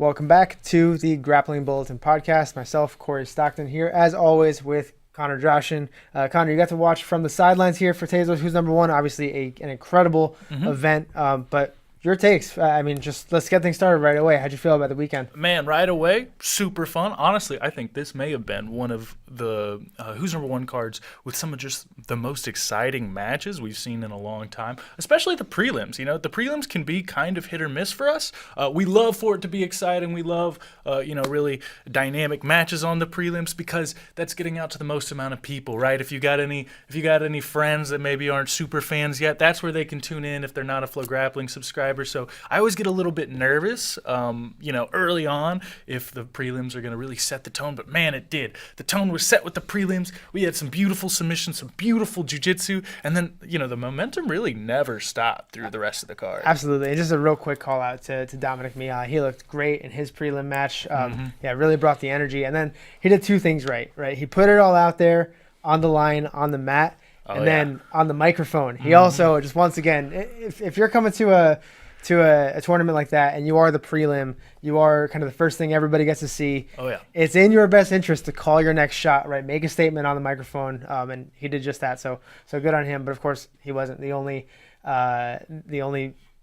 Welcome back to the Grappling Bulletin podcast. Myself, Corey Stockton, here as always with Connor Joshin. Connor, you got to watch from the sidelines here for Tezos, who's number one. Obviously, an incredible event, but your takes. Just let's get things started right away. How'd you feel about the weekend? Man, right away, super fun. Honestly, I think this may have been one of the Who's Number One cards with some of just the most exciting matches we've seen in a long time, especially the prelims. You know, the prelims can be kind of hit or miss for us. We love for it to be exciting. We love, really dynamic matches on the prelims because that's getting out to the most amount of people, right? If you got any friends that maybe aren't super fans yet, that's where they can tune in if they're not a FloGrappling subscriber. So I always get a little bit nervous, early on if the prelims are going to really set the tone. But man, it did. The tone was set with the prelims. We had some beautiful submissions, some beautiful jiu-jitsu, and then, the momentum really never stopped through the rest of the card. Absolutely. And just a real quick call out to Dominic Mia. He looked great in his prelim match. Really brought the energy. And then he did two things right? He put it all out there on the line, on the mat, then on the microphone. He also, just once again, if you're coming to a tournament like that and you are the prelim, you are kind of the first thing everybody gets to see. Oh yeah. It's in your best interest to call your next shot, right? Make a statement on the microphone, and he did just that. So good on him. But of course, he wasn't the only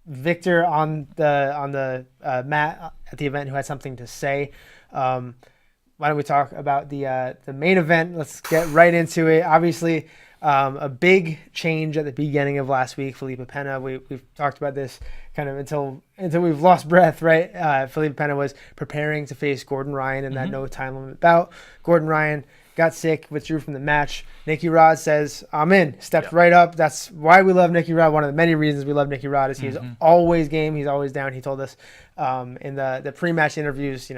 victor on the mat at the event who had something to say. Why don't we talk about the main event? Let's get right into it. Obviously, a big change at the beginning of last week. Felipe Pena, we've talked about this kind of until we've lost breath, right? Felipe Pena was preparing to face Gordon Ryan in that no time limit bout. Gordon Ryan got sick, withdrew from the match. Nicky Rod says, I'm in, stepped right up. That's why we love Nicky Rod. One of the many reasons we love Nicky Rod is he's always game. He's always down. He told us in the pre-match interviews,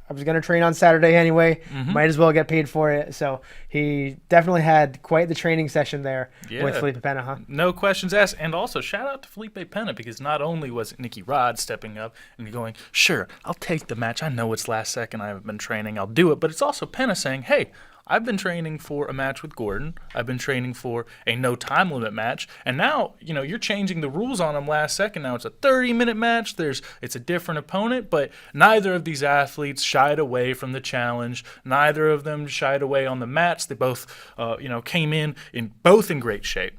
I was going to train on Saturday anyway. Might as well get paid for it. So he definitely had quite the training session there with Felipe Pena, huh? No questions asked. And also, shout out to Felipe Pena because not only was it Nicky Rod stepping up and going, sure, I'll take the match. I know it's last second. I haven't been training. I'll do it. But it's also Pena saying, hey, I've been training for a match with Gordon. I've been training for a no time limit match. And now, you're changing the rules on him last second. Now it's a 30-minute match. It's a different opponent, but neither of these athletes shied away from the challenge. Neither of them shied away on the mats. They both, came in great shape.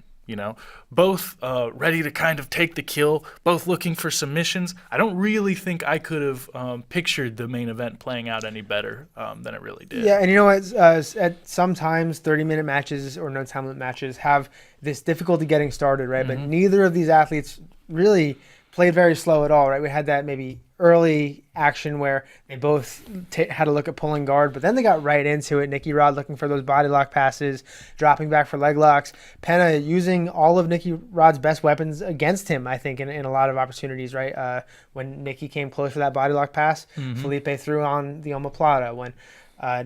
Both ready to kind of take the kill, both looking for submissions. I don't really think I could have pictured the main event playing out any better than it really did. Yeah, and you know what? At sometimes 30-minute matches or no-time limit matches have this difficulty getting started, right? But neither of these athletes really played very slow at all, right? We had that maybe early action where they both had a look at pulling guard, but then they got right into it. Nicky Rod looking for those body lock passes, dropping back for leg locks. Pena using all of Nicky Rod's best weapons against him, I think, in a lot of opportunities, right? When Nicky came close for that body lock pass, Felipe threw on the omoplata. When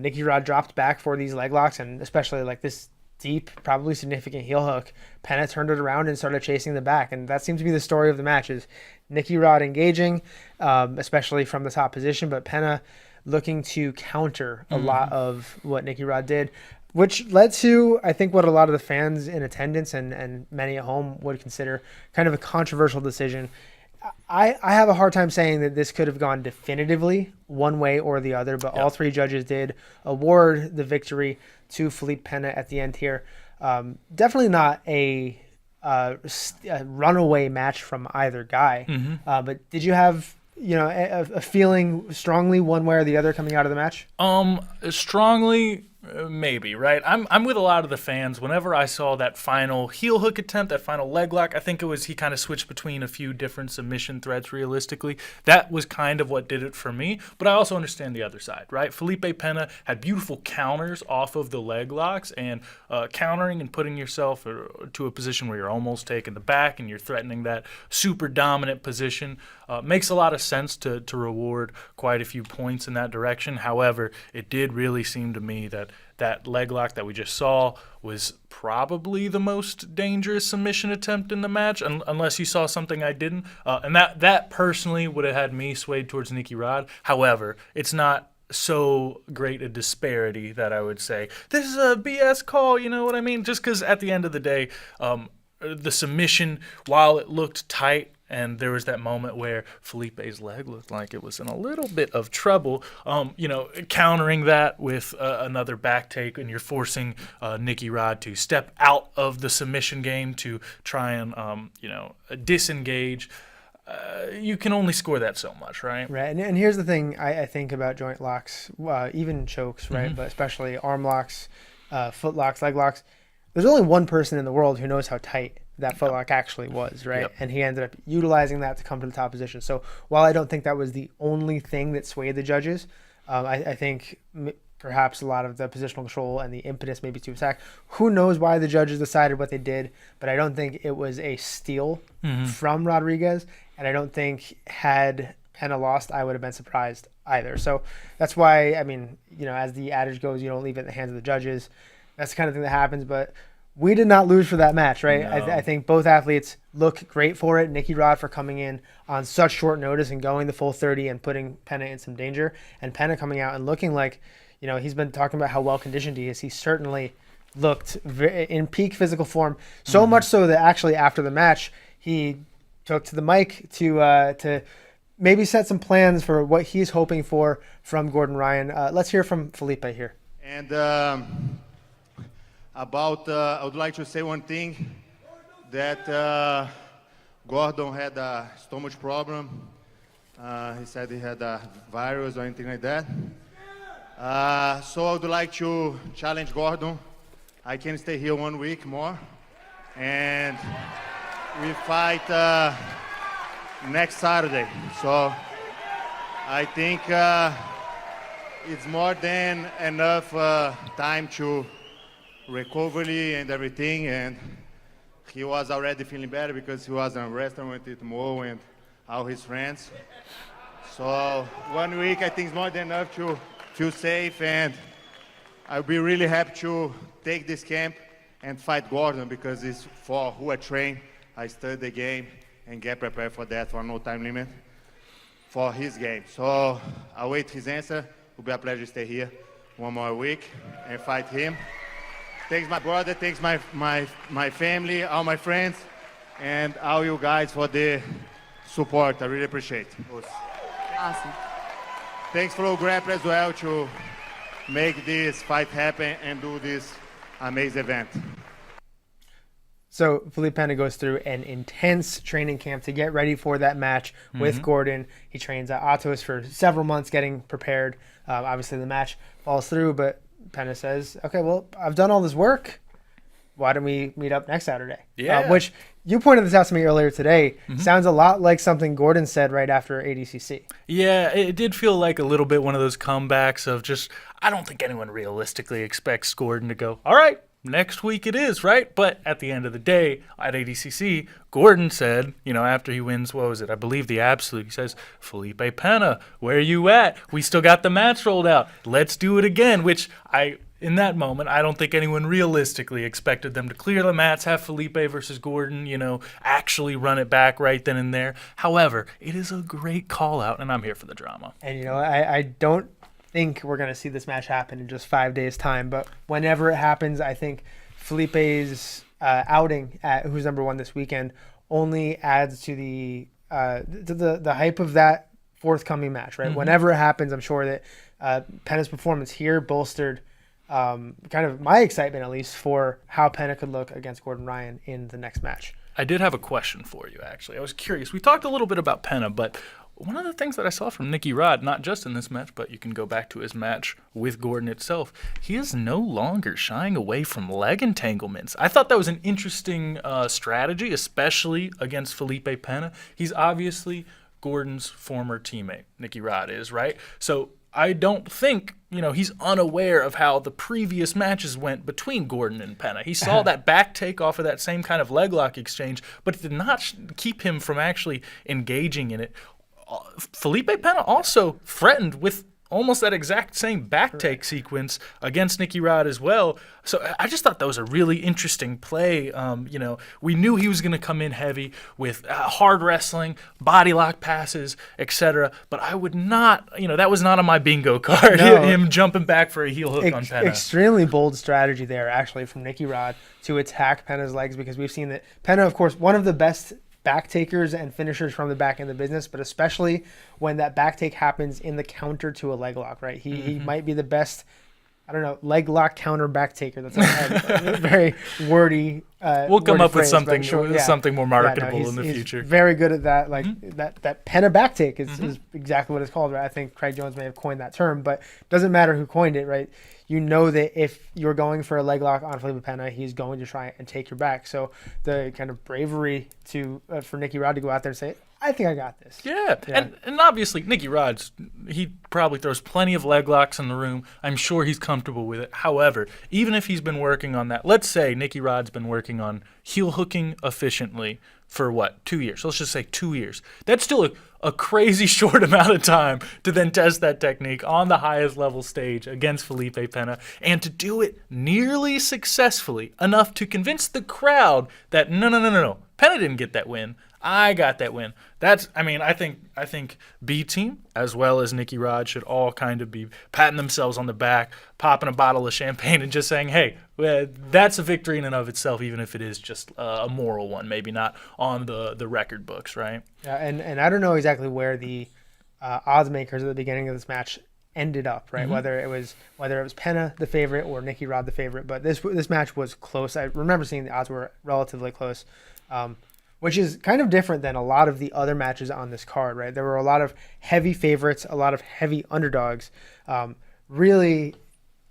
Nicky Rod dropped back for these leg locks, and especially like this deep, probably significant heel hook, Pena turned it around and started chasing the back. And that seemed to be the story of the match, is Nicky Rod engaging, especially from the top position, but Pena looking to counter a lot of what Nicky Rod did, which led to, I think, what a lot of the fans in attendance and many at home would consider kind of a controversial decision. I have a hard time saying that this could have gone definitively one way or the other, but all three judges did award the victory to Felipe Pena at the end here. Definitely not a runaway match from either guy, but did you have a feeling strongly one way or the other coming out of the match? Strongly. Maybe, right? I'm with a lot of the fans. Whenever I saw that final heel hook attempt, that final leg lock, I think it was he kind of switched between a few different submission threads realistically. That was kind of what did it for me. But I also understand the other side, right? Felipe Pena had beautiful counters off of the leg locks, and countering and putting yourself to a position where you're almost taking the back and you're threatening that super dominant position makes a lot of sense to reward quite a few points in that direction. However, it did really seem to me that leg lock that we just saw was probably the most dangerous submission attempt in the match, unless you saw something I didn't. And that personally would have had me swayed towards Nicky Rod. However, it's not so great a disparity that I would say this is a BS call, you know what I mean? Just because at the end of the day, the submission, while it looked tight and there was that moment where Felipe's leg looked like it was in a little bit of trouble. Countering that with another back take, and you're forcing Nicky Rod to step out of the submission game to try and disengage. You can only score that so much, right? Right, and here's the thing I think about joint locks, even chokes, right? But especially arm locks, foot locks, leg locks. There's only one person in the world who knows how tight that foot lock actually was, right? Yep. And he ended up utilizing that to come to the top position. So while I don't think that was the only thing that swayed the judges, I think perhaps a lot of the positional control and the impetus maybe to attack. Who knows why the judges decided what they did, but I don't think it was a steal from Rodriguez. And I don't think had Pena lost, I would have been surprised either. So that's why, as the adage goes, you don't leave it in the hands of the judges. That's the kind of thing that happens. But we did not lose for that match, right? No. I think both athletes look great for it. Nicky Rod for coming in on such short notice and going the full 30 and putting Pena in some danger. And Pena coming out and looking like, he's been talking about how well-conditioned he is. He certainly looked in peak physical form, so much so that actually after the match, he took to the mic to maybe set some plans for what he's hoping for from Gordon Ryan. Let's hear from Felipe here. And I would like to say one thing, that Gordon had a stomach problem. He said he had a virus or anything like that. So I would like to challenge Gordon. I can stay here 1 week more. And we fight next Saturday. So I think it's more than enough time to recovery and everything. And he was already feeling better because he was in a restaurant with Mo and all his friends. So 1 week I think is more than enough to feel safe, and I'll be really happy to take this camp and fight Gordon, because it's for who I train. I study the game and get prepared for that, for no time limit for his game. So I'll wait his answer. It will be a pleasure to stay here 1 more week and fight him. Thanks my brother, thanks my family, all my friends, and all you guys for the support. I really appreciate it. Awesome. Thanks FloGrappling as well to make this fight happen and do this amazing event. So Felipe Pena goes through an intense training camp to get ready for that match with Gordon. He trains at Atos for several months getting prepared. Obviously the match falls through, but Pena says, okay, well, I've done all this work. Why don't we meet up next Saturday? Yeah. Which you pointed this out to me earlier today. Sounds a lot like something Gordon said right after ADCC. Yeah, it did feel like a little bit one of those comebacks of just, I don't think anyone realistically expects Gordon to go, all right, next week it is, right? But at the end of the day, at ADCC, Gordon said, after he wins, what was it? I believe the absolute. He says, Felipe Pena, where are you at? We still got the match rolled out. Let's do it again, which in that moment, I don't think anyone realistically expected them to clear the mats, have Felipe versus Gordon, actually run it back right then and there. However, it is a great call out, and I'm here for the drama. And, I don't think we're going to see this match happen in just 5 days' time, but whenever it happens, I think Felipe's outing at who's number one this weekend only adds to the hype of that forthcoming match, right? Whenever it happens, I'm sure that Pena's performance here bolstered kind of my excitement, at least, for how Pena could look against Gordon Ryan in the next match. I did have a question for you, actually. I was curious. We talked a little bit about Pena, but one of the things that I saw from Nicky Rod, not just in this match, but you can go back to his match with Gordon itself, he is no longer shying away from leg entanglements. I thought that was an interesting strategy, especially against Felipe Pena. He's obviously Gordon's former teammate, Nicky Rod is, right? So I don't think, he's unaware of how the previous matches went between Gordon and Pena. He saw that back take off of that same kind of leg lock exchange, but it did not keep him from actually engaging in it. Felipe Pena also threatened with almost that exact same back take sequence against Nicky Rod as well. So I just thought that was a really interesting play. We knew he was going to come in heavy with hard wrestling, body lock passes, etc. But I would not, that was not on my bingo card, No. him jumping back for a heel hook on Pena. Extremely bold strategy there, actually, from Nicky Rod to attack Pena's legs, because we've seen that Pena, of course, one of the best back takers and finishers from the back in the business, but especially when that back take happens in the counter to a leg lock, right? He might be the best, I don't know, leg lock counter back taker. That's a very wordy. We'll come wordy up with phrase, something but sure, yeah. something more marketable he's in the future. Very good at that. Like that Pena back take is exactly what it's called, right? I think Craig Jones may have coined that term, but doesn't matter who coined it, right? You know that if you're going for a leg lock on Felipe Pena, he's going to try and take your back. So the kind of bravery for Nicky Rod to go out there and say, I think I got this. Yeah. And obviously, Nicky Rod's, he probably throws plenty of leg locks in the room. I'm sure he's comfortable with it. However, even if he's been working on that, let's say Nicky Rod's been working on heel hooking efficiently for 2 years? Let's just say 2 years. That's still a crazy short amount of time to then test that technique on the highest level stage against Felipe Pena, and to do it nearly successfully enough to convince the crowd that no, Pena didn't get that win. I got that win. I think B Team as well as Nicky Rod should all kind of be patting themselves on the back, popping a bottle of champagne, and just saying, hey, that's a victory in and of itself, even if it is just a moral one, maybe not on the record books, right? Yeah, and I don't know exactly where the odds makers at the beginning of this match ended up, right? Whether it was Pena the favorite or Nicky Rod the favorite, but this match was close. I remember seeing the odds were relatively close. Which is kind of different than a lot of the other matches on this card, right? There were a lot of heavy favorites, a lot of heavy underdogs. Really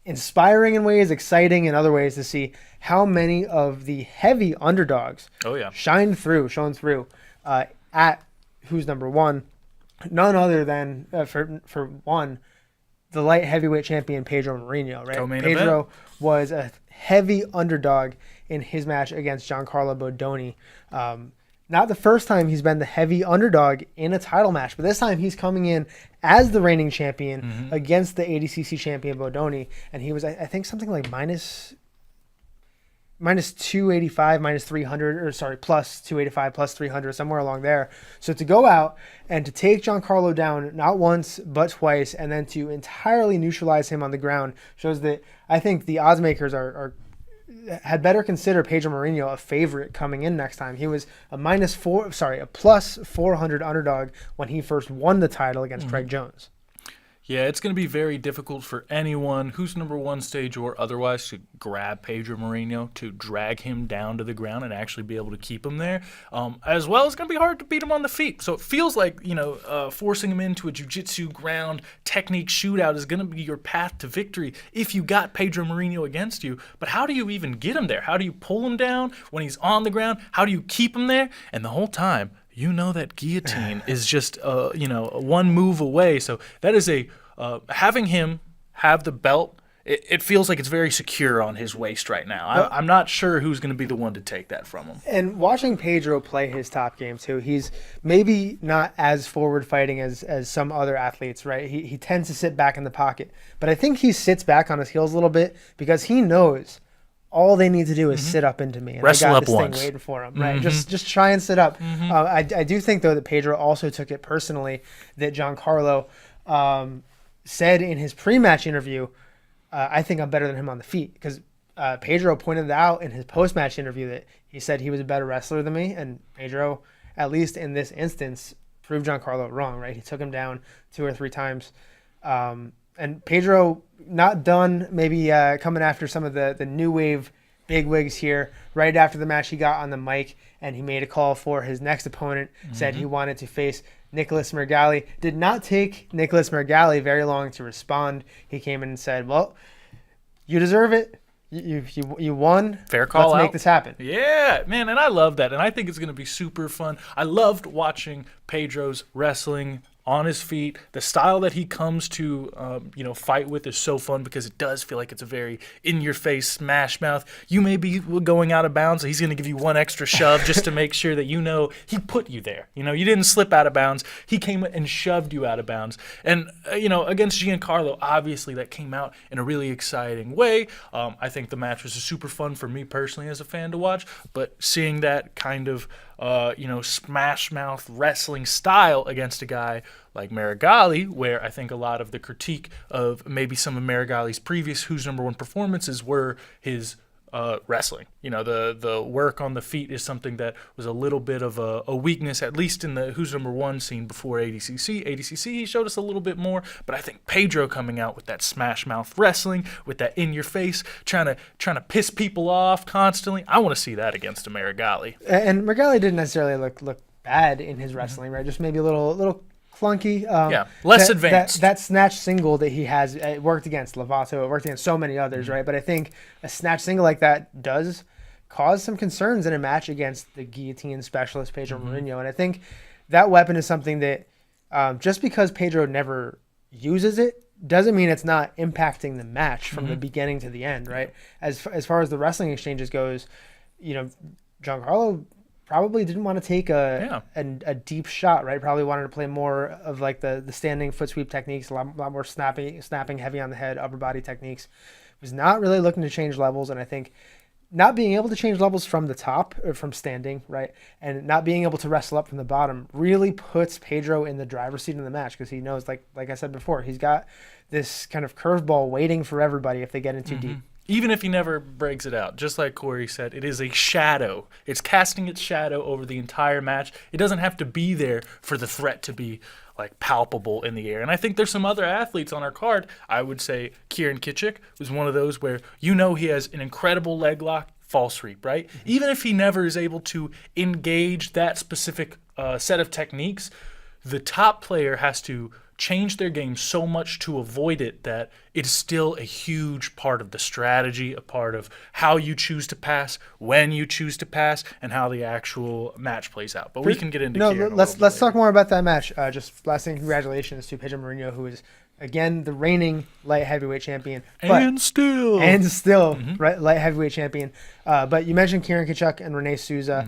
inspiring in ways, exciting in other ways to see how many of the heavy underdogs shown through at who's number one. None other than, for one, the light heavyweight champion Pedro Marinho, right? Co-main Pedro event. Was a heavy underdog in his match against Giancarlo Bodoni. Not the first time he's been the heavy underdog in a title match, but this time he's coming in as the reigning champion against the ADCC champion Bodoni, and he was, I think, something like minus 285, minus 300, or sorry, plus 285, plus 300, somewhere along there. So to go out and to take Giancarlo down not once but twice, and then to entirely neutralize him on the ground shows that I think the odds makers had better consider Pedro Marinho a favorite coming in next time. He was a plus 400 underdog when he first won the title against Craig Jones. Yeah, it's going to be very difficult for anyone who's number one stage or otherwise to grab Pedro Marinho, to drag him down to the ground and actually be able to keep him there. As well, it's going to be hard to beat him on the feet. So it feels like, forcing him into a jiu-jitsu ground technique shootout is going to be your path to victory if you got Pedro Marinho against you. But how do you even get him there? How do you pull him down when he's on the ground? How do you keep him there? And the whole time, that guillotine is just, one move away. So that is having him have the belt, it feels like it's very secure on his waist right now. I'm not sure who's going to be the one to take that from him. And watching Pedro play his top game too, he's maybe not as forward fighting as some other athletes, right? He tends to sit back in the pocket, but I think he sits back on his heels a little bit because he knows all they need to do is sit up into me, and Wrestle I got up this once. thing waiting for him, right? Just try and sit up. I do think though that Pedro also took it personally that Giancarlo said in his pre-match interview, I think I'm better than him on the feet, because Pedro pointed out in his post-match interview that he said he was a better wrestler than me, and Pedro, at least in this instance, proved Giancarlo wrong, right? He took him down 2 or 3 times. And Pedro, not done, maybe coming after some of the new wave bigwigs here. Right after the match, he got on the mic and he made a call for his next opponent, said he wanted to face Nicholas Mergali. Did not take Nicholas Mergali very long to respond. He came in and said, well, you deserve it. You won. Fair call. Let's make this happen. Yeah, man, and I love that, and I think it's going to be super fun. I loved watching Pedro's wrestling on his feet. The style that he comes to, fight with is so fun because it does feel like it's a very in-your-face smash mouth. You may be going out of bounds, so he's going to give you one extra shove just to make sure that he put you there. You didn't slip out of bounds. He came and shoved you out of bounds. And, against Giancarlo, obviously that came out in a really exciting way. I think the match was super fun for me personally as a fan to watch, but seeing that kind of smash mouth wrestling style against a guy like Meregali, where I think a lot of the critique of maybe some of Meregali's previous Who's Number One performances were his wrestling. The work on the feet is something that was a little bit of a weakness, at least in the Who's Number One scene before ADCC. ADCC, he showed us a little bit more, but I think Pedro coming out with that smash mouth wrestling, with that in your face, trying to piss people off constantly. I want to see that against a Marigali. And Marigali didn't necessarily look bad in his wrestling, right? Just maybe a little clunky. Less advanced. That snatch single that he has, it worked against Lovato. It worked against so many others, right? But I think a snatch single like that does cause some concerns in a match against the guillotine specialist, Pedro Marinho. And I think that weapon is something that just because Pedro never uses it doesn't mean it's not impacting the match from the beginning to the end, right? As far as the wrestling exchanges goes, Giancarlo probably didn't want to take a deep shot, right? Probably wanted to play more of like the standing foot sweep techniques, a lot more snapping heavy on the head, upper body techniques. Was not really looking to change levels, and I think not being able to change levels from the top or from standing, right, and not being able to wrestle up from the bottom really puts Pedro in the driver's seat in the match because he knows, like I said before, he's got this kind of curveball waiting for everybody if they get in too deep. Even if he never breaks it out, just like Corey said, it is a shadow. It's casting its shadow over the entire match. It doesn't have to be there for the threat to be like palpable in the air. And I think there's some other athletes on our card. I would say Kieran Kitchik was one of those where he has an incredible leg lock, false sweep, right? Even if he never is able to engage that specific set of techniques, the top player has to change their game so much to avoid it that it's still a huge part of the strategy, a part of how you choose to pass, when you choose to pass, and how the actual match plays out. But we can get into let's talk more about that match. Just last thing, congratulations to Pedro Marinho, who is again the reigning light heavyweight champion, and still right, light heavyweight champion. But you mentioned Kieran Kitchuk and Rene Souza.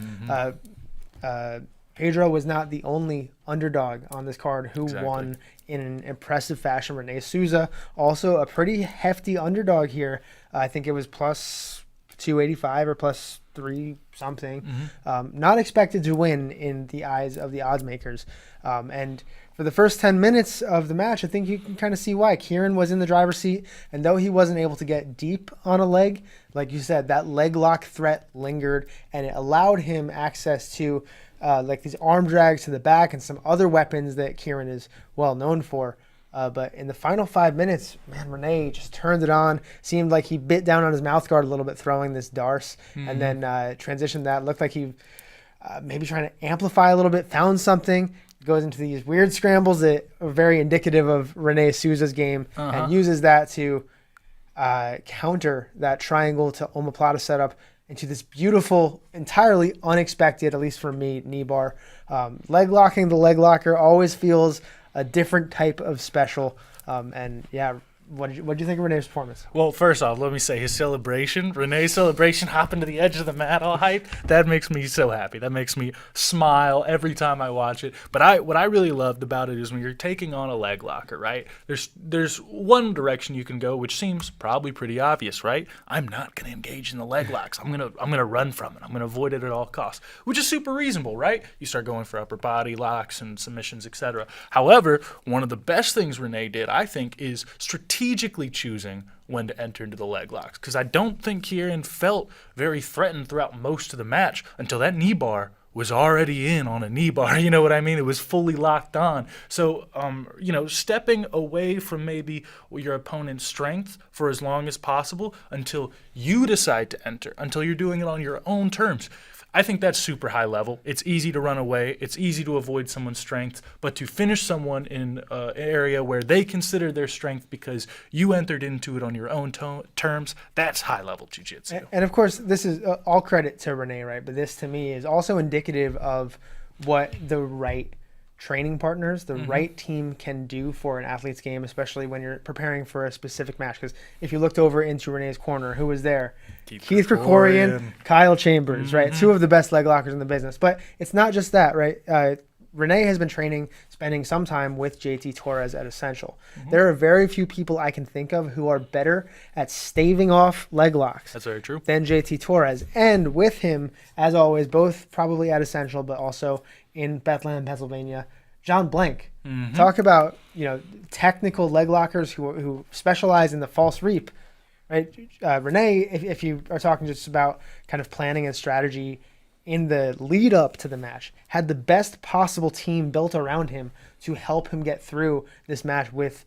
Pedro was not the only underdog on this card who won in an impressive fashion. Rene Souza, also a pretty hefty underdog here. I think it was plus 285 or plus 3 something. Not expected to win in the eyes of the odds makers. And for the first 10 minutes of the match, I think you can kind of see why. Kieran was in the driver's seat, and though he wasn't able to get deep on a leg, like you said, that leg lock threat lingered, and it allowed him access to like these arm drags to the back and some other weapons that Kieran is well known for. But in the final 5 minutes, man, Rene just turned it on. Seemed like he bit down on his mouth guard a little bit throwing this Darce, and then transitioned that. Looked like he maybe trying to amplify a little bit, found something, goes into these weird scrambles that are very indicative of Rene Souza's game, and uses that to counter that triangle to omoplata setup into this beautiful, entirely unexpected, at least for me, knee bar. Leg locking the leg locker always feels a different type of special. And yeah, what did you think of Rene's performance? Well, first off, let me say his celebration, Rene's celebration, hopping to the edge of the mat all hype, that makes me so happy. That makes me smile every time I watch it. But what I really loved about it is when you're taking on a leg locker, right? There's one direction you can go, which seems probably pretty obvious, right? I'm not going to engage in the leg locks. I'm gonna run from it. I'm gonna avoid it at all costs, which is super reasonable, right? You start going for upper body locks and submissions, etc. However, one of the best things Rene did, I think, is strategically choosing when to enter into the leg locks, because I don't think Kieran felt very threatened throughout most of the match until that knee bar was already in on a knee bar. You know what I mean? It was fully locked on. So, stepping away from maybe your opponent's strength for as long as possible until you decide to enter, until you're doing it on your own terms. I think that's super high level. It's easy to run away. It's easy to avoid someone's strength, but to finish someone in an area where they consider their strength because you entered into it on your own terms, that's high level jiu-jitsu. And of course, this is all credit to Rene, right? But this to me is also indicative of what the right training partners, the right team can do for an athlete's game, especially when you're preparing for a specific match. Because if you looked over into Rene's corner, who was there? Keith Krikorian, Kyle Chambers, right? Two of the best leg lockers in the business. But it's not just that, right? Rene has been spending some time with JT Torres at Essential. There are very few people I can think of who are better at staving off leg locks. That's very true. Than JT Torres. And with him, as always, both probably at Essential, but also in Bethlehem, Pennsylvania, John Blank. Talk about technical leg lockers who specialize in the false sweep. right? Renee, if you are talking just about kind of planning and strategy in the lead up to the match, had the best possible team built around him to help him get through this match with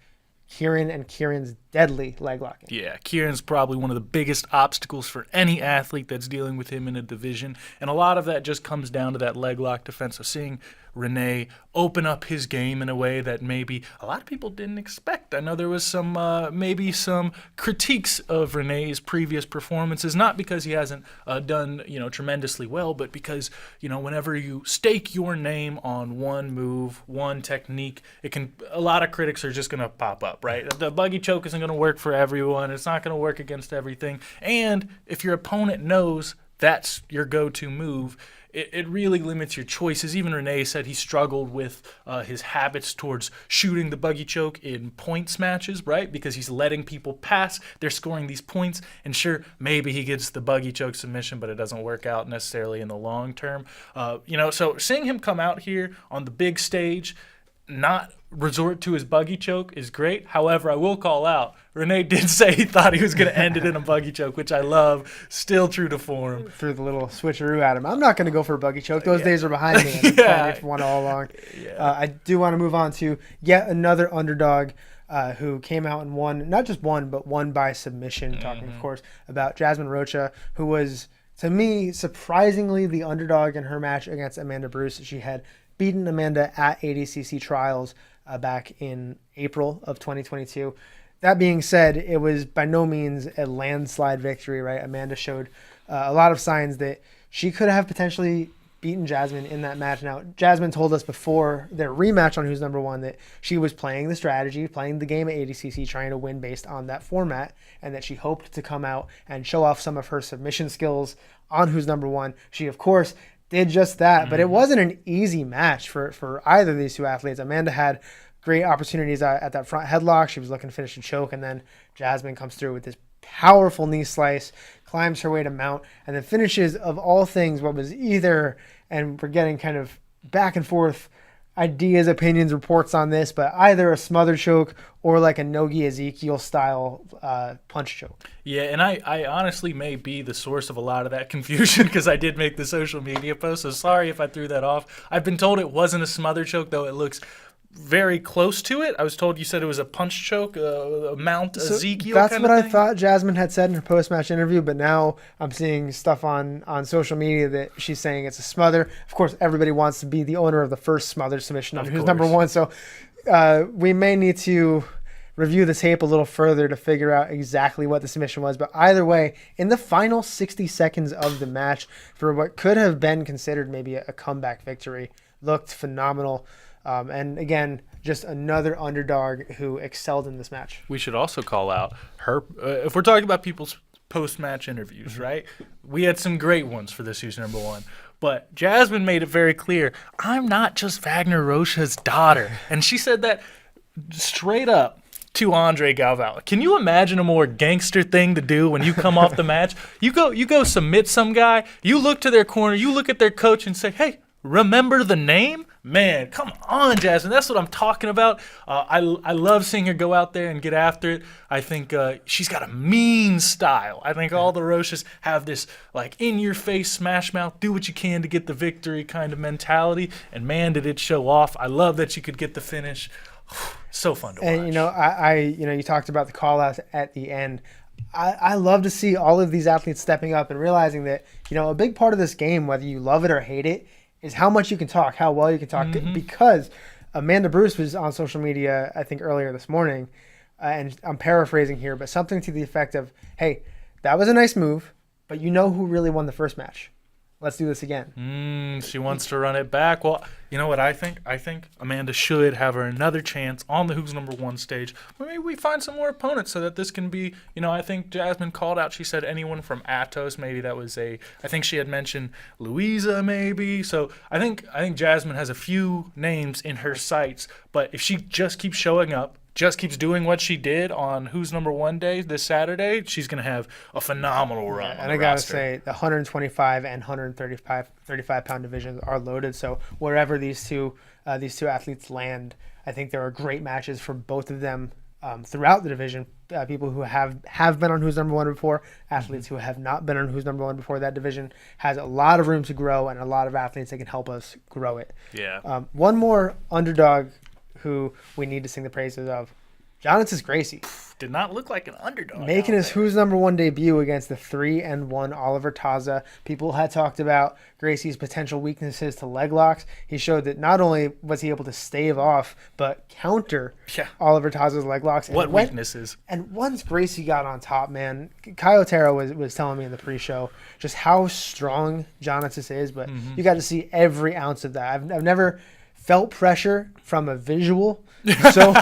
Kieran and Kieran's deadly leg locking. Yeah, Kieran's probably one of the biggest obstacles for any athlete that's dealing with him in a division, and a lot of that just comes down to that leg lock defense. So seeing Renee open up his game in a way that maybe a lot of people didn't expect. I know there was some maybe some critiques of Renee's previous performances, not because he hasn't done tremendously well, but because whenever you stake your name on one move, one technique, a lot of critics are just gonna pop up, right? The buggy choke isn't gonna work for everyone. It's not gonna work against everything, and if your opponent knows that's your go-to move, it really limits your choices. Even Renee said he struggled with his habits towards shooting the buggy choke in points matches, right? Because he's letting people pass. They're scoring these points. And sure, maybe he gets the buggy choke submission, but it doesn't work out necessarily in the long term. So seeing him come out here on the big stage, not resort to his buggy choke is great. However, I will call out, Renee did say he thought he was going to end it in a buggy choke, which I love. Still true to form. Threw the little switcheroo at him. I'm not going to go for a buggy choke. Those days are behind me. I've been planning for one all along. Yeah. I do want to move on to yet another underdog who came out and won, not just won, but won by submission. Talking, of course, about Jasmine Rocha, who was, to me, surprisingly the underdog in her match against Amanda Bruce. She had beaten Amanda at ADCC trials back in April of 2022. That being said, it was by no means a landslide victory, right? Amanda showed a lot of signs that she could have potentially beaten Jasmine in that match. Now, Jasmine told us before their rematch on Who's Number One that she was playing the strategy, playing the game at ADCC, trying to win based on that format, and that she hoped to come out and show off some of her submission skills on Who's Number One. She, of course, did just that, but it wasn't an easy match for either of these two athletes. Amanda had great opportunities at that front headlock. She was looking to finish a choke, and then Jasmine comes through with this powerful knee slice, climbs her way to mount, and then finishes, of all things, what was either, and we're getting kind of back and forth ideas, opinions, reports on this, but either a smother choke or like a Nogi Ezekiel style punch choke. Yeah, and I honestly may be the source of a lot of that confusion because I did make the social media post, so sorry if I threw that off. I've been told it wasn't a smother choke, though it looks very close to it. I was told you said it was a punch choke, a Mount Ezekiel that's kind what of I thing. thought Jasmine had said in her post-match interview, but now I'm seeing stuff on social media that she's saying it's a smother. Of course, everybody wants to be the owner of the first smother submission on Who's Number One, so we may need to review the tape a little further to figure out exactly what the submission was. But either way, in the final 60 seconds of the match, for what could have been considered maybe a comeback victory, looked phenomenal. And again, just another underdog who excelled in this match. We should also call out her, if we're talking about people's post-match interviews, right? We had some great ones for this Who's Number One. But Jasmine made it very clear, I'm not just Wagner Rocha's daughter. And she said that straight up to Andre Galvao. Can you imagine a more gangster thing to do when you come off the match? You go submit some guy, you look to their corner, you look at their coach and say, hey, remember the name? Man, come on, Jasmine. That's what I'm talking about. I love seeing her go out there and get after it. I think she's got a mean style. I think all the Rochas have this like in-your-face smash mouth, do what you can to get the victory kind of mentality. And man, did it show off. I love that she could get the finish. So fun to watch. And you talked about the call out at the end. I love to see all of these athletes stepping up and realizing that, a big part of this game, whether you love it or hate it, is how much you can talk, how well you can talk. Because Amanda Bruce was on social media, I think, earlier this morning, and I'm paraphrasing here, but something to the effect of, hey, that was a nice move, but you know who really won the first match. Let's do this again. She wants to run it back. Well, you know what I think? I think Amanda should have her another chance on the Who's Number One stage. Maybe we find some more opponents so that this can be, I think Jasmine called out, she said anyone from Atos, maybe that was I think she had mentioned Louisa maybe. So I think Jasmine has a few names in her sights, but if she just keeps showing up, just keeps doing what she did on Who's Number One day this Saturday, she's going to have a phenomenal run. And I got to say, the 125 and 135-pound divisions are loaded. So wherever these two athletes land, I think there are great matches for both of them throughout the division, people who have been on Who's Number One before, athletes who have not been on Who's Number One before. That division has a lot of room to grow and a lot of athletes that can help us grow it. Yeah. One more underdog who we need to sing the praises of, Jonathan Gracie. Did not look like an underdog. Making his Who's Number One debut against the 3-1 Oliver Taza. People had talked about Gracie's potential weaknesses to leg locks. He showed that not only was he able to stave off, but counter Oliver Taza's leg locks. What weaknesses? And once Gracie got on top, man, Kai Otero was telling me in the pre-show just how strong Jonathan is, but you got to see every ounce of that. I've never felt pressure from a visual so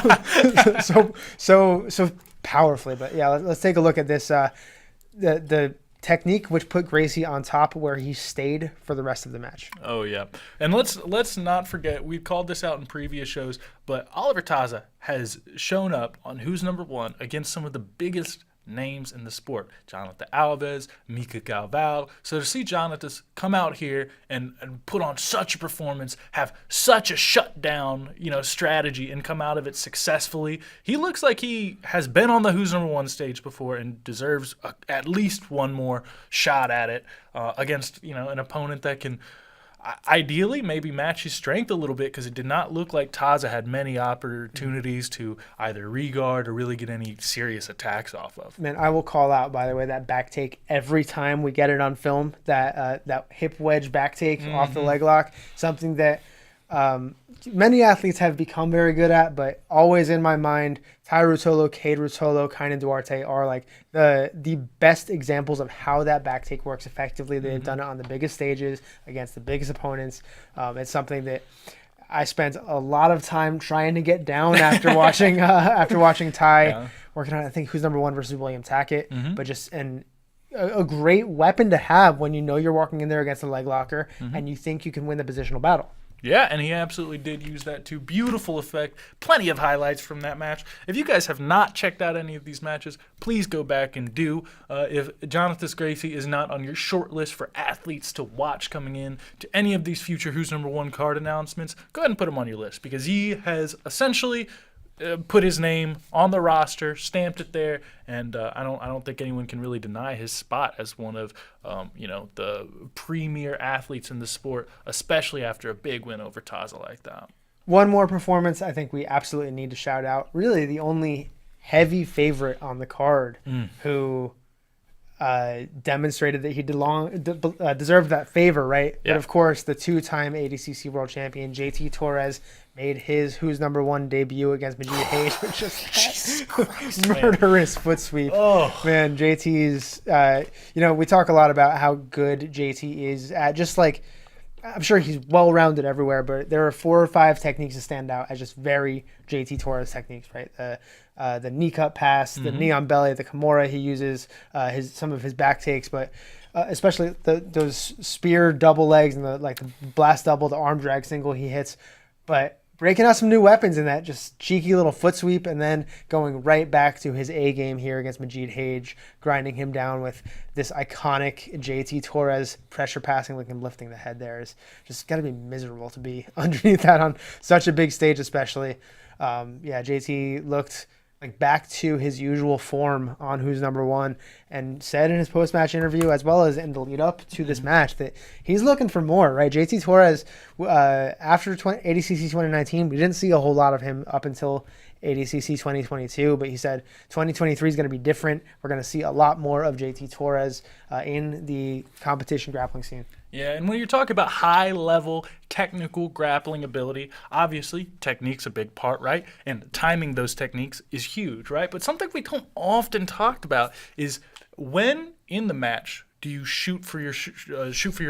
powerfully. But yeah, let's take a look at this. The technique which put Gracie on top, where he stayed for the rest of the match. Oh yeah, and let's not forget, we called this out in previous shows, but Oliver Taza has shown up on Who's Number One against some of the biggest names in the sport. Jonathan Alves, Mika Galval. So to see Jonathan come out here and put on such a performance, have such a shutdown, strategy, and come out of it successfully, he looks like he has been on the Who's Number One stage before and deserves at least one more shot at it against an opponent that can ideally maybe match his strength a little bit, because it did not look like Taza had many opportunities to either regard or really get any serious attacks off of. Man, I will call out, by the way, that back take every time we get it on film, that hip wedge back take off the leg lock, something that many athletes have become very good at, but always in my mind, Ty Ruotolo, Cade Ruotolo, Kainan Duarte are like the best examples of how that back take works effectively. They've done it on the biggest stages against the biggest opponents. It's something that I spent a lot of time trying to get down after watching Ty working on, I think, Who's Number One versus William Tackett, but just a great weapon to have when you're walking in there against a leg locker and you think you can win the positional battle. Yeah, and he absolutely did use that to beautiful effect. Plenty of highlights from that match. If you guys have not checked out any of these matches, please go back and do. If Jonathan Gracie is not on your short list for athletes to watch coming in to any of these future Who's Number One card announcements, go ahead and put him on your list, because he has essentially put his name on the roster, stamped it there, and I don't think anyone can really deny his spot as one of the premier athletes in the sport, especially after a big win over Taza like that. One more performance I think we absolutely need to shout out. Really, the only heavy favorite on the card who demonstrated that he deserved that favor, right? Yeah. But of course, the two-time ADCC world champion JT Torres made his Who's Number One debut against Majid Hayes with just murderous foot sweep. Oh man, JT's we talk a lot about how good JT is at, just like, I'm sure he's well-rounded everywhere, but there are 4 or 5 techniques that stand out as just very JT Torres techniques, right? The knee cut pass, the knee on belly, the Kimura he uses, some of his back takes, but especially those spear double legs and the blast double, the arm drag single he hits. But breaking out some new weapons in that just cheeky little foot sweep, and then going right back to his A game here against Majid Hayes, grinding him down with this iconic JT Torres pressure passing, like him lifting the head there. Is just got to be miserable to be underneath that on such a big stage, especially. JT looked like back to his usual form on Who's Number One, and said in his post-match interview, as well as in the lead-up to this match, that he's looking for more, right? JT Torres, after ADCC 2019, we didn't see a whole lot of him up until ADCC 2022, but he said 2023 is going to be different. We're going to see a lot more of JT Torres in the competition grappling scene. Yeah, and when you're talking about high-level technical grappling ability, obviously technique's a big part, right? And timing those techniques is huge, right? But something we don't often talk about is, when in the match, do you shoot for your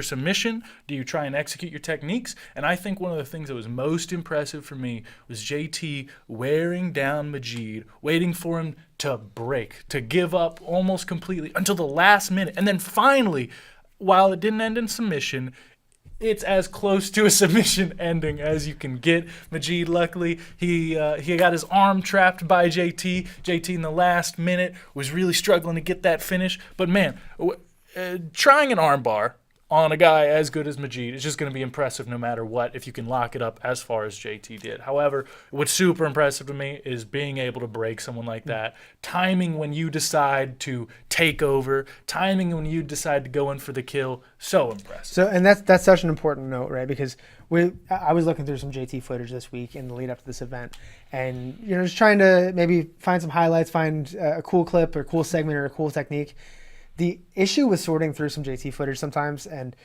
submission? Do you try and execute your techniques? And I think one of the things that was most impressive for me was JT wearing down Majid, waiting for him to break, to give up almost completely until the last minute, and then finally, while it didn't end in submission, it's as close to a submission ending as you can get. Majid, luckily, he got his arm trapped by JT. JT in the last minute was really struggling to get that finish. But man, trying an arm bar on a guy as good as Majid is just going to be impressive no matter what if you can lock it up as far as JT did. However, what's super impressive to me is being able to break someone like that, timing when you decide to take over, timing when you decide to go in for the kill. So impressive. So, and that's such an important note, right? Because I was looking through some JT footage this week in the lead up to this event, and just trying to maybe find some highlights, find a cool clip or a cool segment or a cool technique. The issue with sorting through some JT footage sometimes, and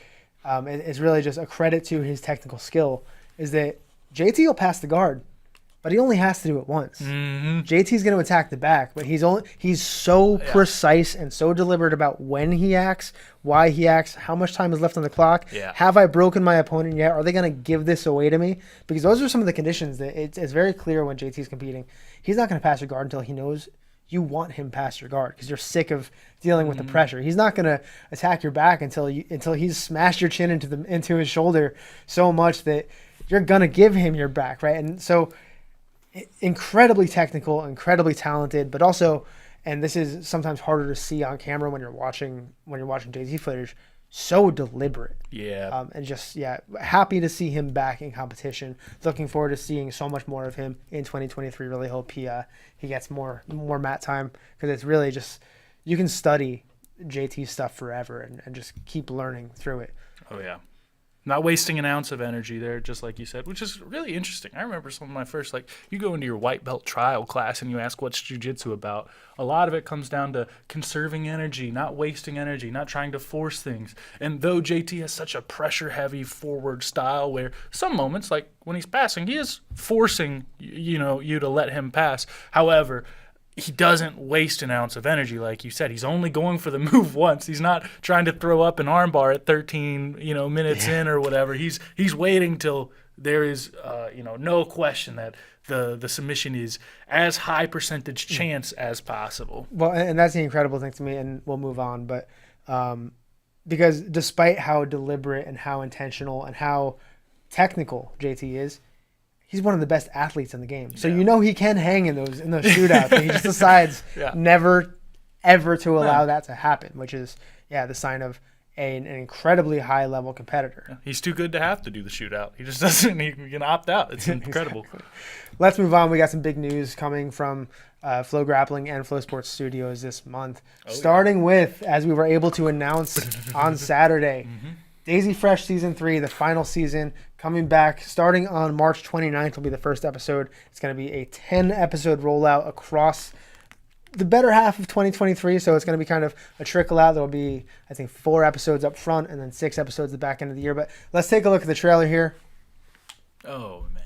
it's really just a credit to his technical skill, is that JT will pass the guard, but he only has to do it once. Mm-hmm. JT's going to attack the back, but he's so precise and so deliberate about when he acts, why he acts, how much time is left on the clock. Yeah. Have I broken my opponent yet? Are they going to give this away to me? Because those are some of the conditions that it's very clear when JT's competing. He's not going to pass your guard until he knows you want him past your guard because you're sick of dealing with the pressure. He's not going to attack your back until he's smashed your chin into his shoulder so much that you're going to give him your back, right? And so incredibly technical, incredibly talented, but also, and this is sometimes harder to see on camera when you're watching JT footage, so deliberate. Yeah. And just, happy to see him back in competition. Looking forward to seeing so much more of him in 2023. Really hope he gets more mat time, because it's really just, you can study JT stuff forever and just keep learning through it. Oh, yeah. Not wasting an ounce of energy there, just like you said, which is really interesting. I remember some of my first, you go into your white belt trial class and you ask what's jiu-jitsu about. A lot of it comes down to conserving energy, not wasting energy, not trying to force things. And though JT has such a pressure-heavy forward style where some moments, like when he's passing, he is forcing, you to let him pass. However, he doesn't waste an ounce of energy, like you said. He's only going for the move once. He's not trying to throw up an armbar at 13, minutes in or whatever. He's waiting till there is, no question that the submission is as high percentage chance as possible. Well, and that's the incredible thing to me, and we'll move on. But because despite how deliberate and how intentional and how technical JT is, he's one of the best athletes in the game. So he can hang in those shootouts. But he just decides never, ever to allow that to happen, which is, the sign of an incredibly high-level competitor. Yeah, he's too good to have to do the shootout. He just doesn't. He can opt out. It's incredible. Exactly. Let's move on. We got some big news coming from FloGrappling and Flow Sports Studios this month. Starting with, as we were able to announce on Saturday, Daisy Fresh Season 3, the final season, coming back starting on March 29th will be the first episode. It's going to be a 10-episode rollout across the better half of 2023, so it's going to be kind of a trickle out. There will be, I think, 4 episodes up front and then 6 episodes at the back end of the year. But let's take a look at the trailer here. Oh, man.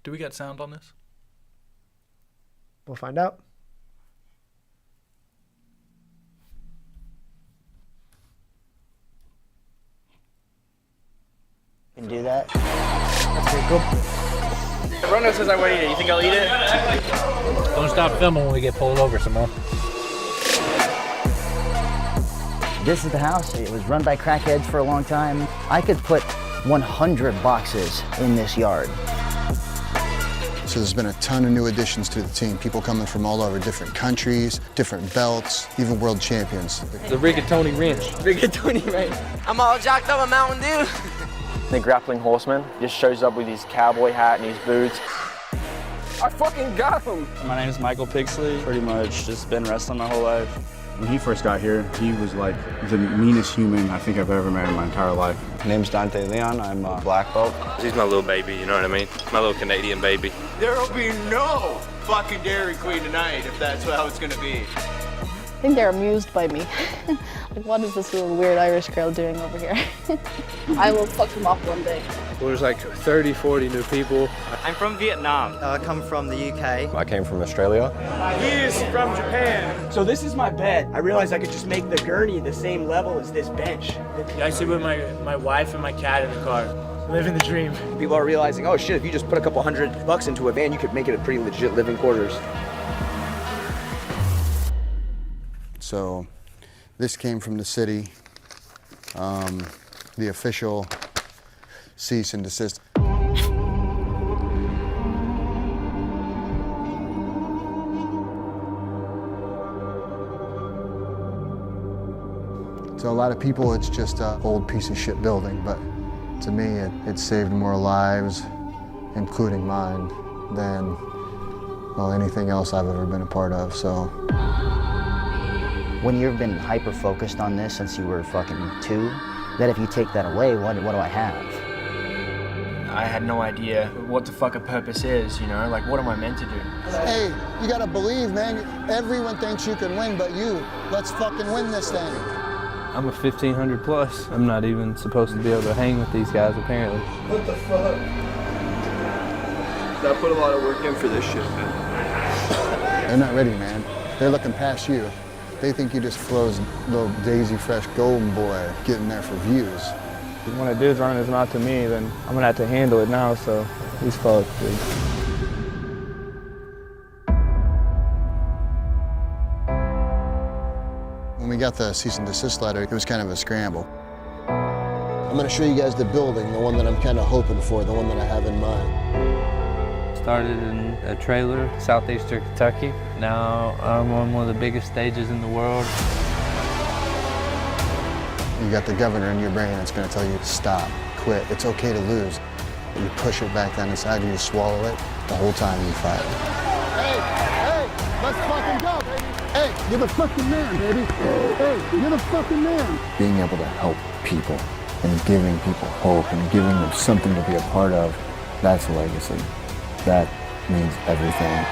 Do we got sound on this? We'll find out. Can do that. Okay, go. Rono says I want to eat it. You think I'll eat it? Don't stop filming when we get pulled over, Simone. This is the house. It was run by crackheads for a long time. I could put 100 boxes in this yard. So there's been a ton of new additions to the team. People coming from all over, different countries, different belts, even world champions. The Rigatoni wrench. Rigatoni, right? I'm all jacked up on Mountain Dew. The grappling horseman just shows up with his cowboy hat and his boots. I fucking got him. My name is Michael Pigsley. Pretty much just been wrestling my whole life. When he first got here, he was like the meanest human I think I've ever met in my entire life. My name's Dante Leon. I'm a black belt. He's my little baby, you know what I mean? My little Canadian baby. There'll be no fucking Dairy Queen tonight if that's how it's gonna be. I think they're amused by me. Like, what is this little weird Irish girl doing over here? I will fuck them up one day. There's like 30, 40 new people. I'm from Vietnam. I come from the UK. I came from Australia. He's from Japan. So this is my bed. I realized I could just make the gurney the same level as this bench. I sit with my wife and my cat in the car. Living the dream. People are realizing, oh shit, if you just put a couple $100 into a van, you could make it a pretty legit living quarters. So this came from the city, the official cease and desist. To a lot of people, it's just an old piece of shit building, but to me, it saved more lives, including mine, than, well, anything else I've ever been a part of, so. When you've been hyper-focused on this since you were fucking 2, that if you take that away, what do I have? I had no idea what the fuck a purpose is, you know? Like, what am I meant to do? Hey, you gotta believe, man. Everyone thinks you can win but you. Let's fucking win this thing. I'm a 1500 plus. I'm not even supposed to be able to hang with these guys, apparently. What the fuck? I put a lot of work in for this shit, man. They're not ready, man. They're looking past you. They think you just Flo's little Daisy Fresh golden boy getting there for views. When a dude's running his mouth to me, then I'm gonna have to handle it now, so he's fucked, dude. When we got the cease and desist letter, it was kind of a scramble. I'm gonna show you guys the building, the one that I'm kind of hoping for, the one that I have in mind. Started in a trailer, southeastern Kentucky. Now I'm on one of the biggest stages in the world. You got the governor in your brain that's gonna tell you, stop, quit, it's okay to lose. You push it back down inside, you just swallow it, the whole time you fight. Hey, let's fucking go, baby. Hey, you're the fucking man, baby. Hey, you're the fucking man. Being able to help people and giving people hope and giving them something to be a part of, that's a legacy. That means everything.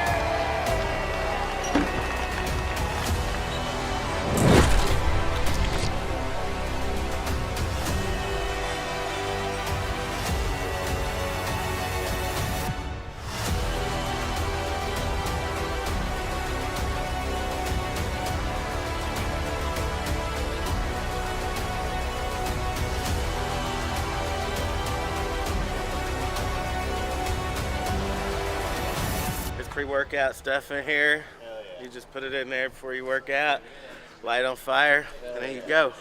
Pre-workout stuff in here. You just put it in there before you work out, light on fire, and there you go.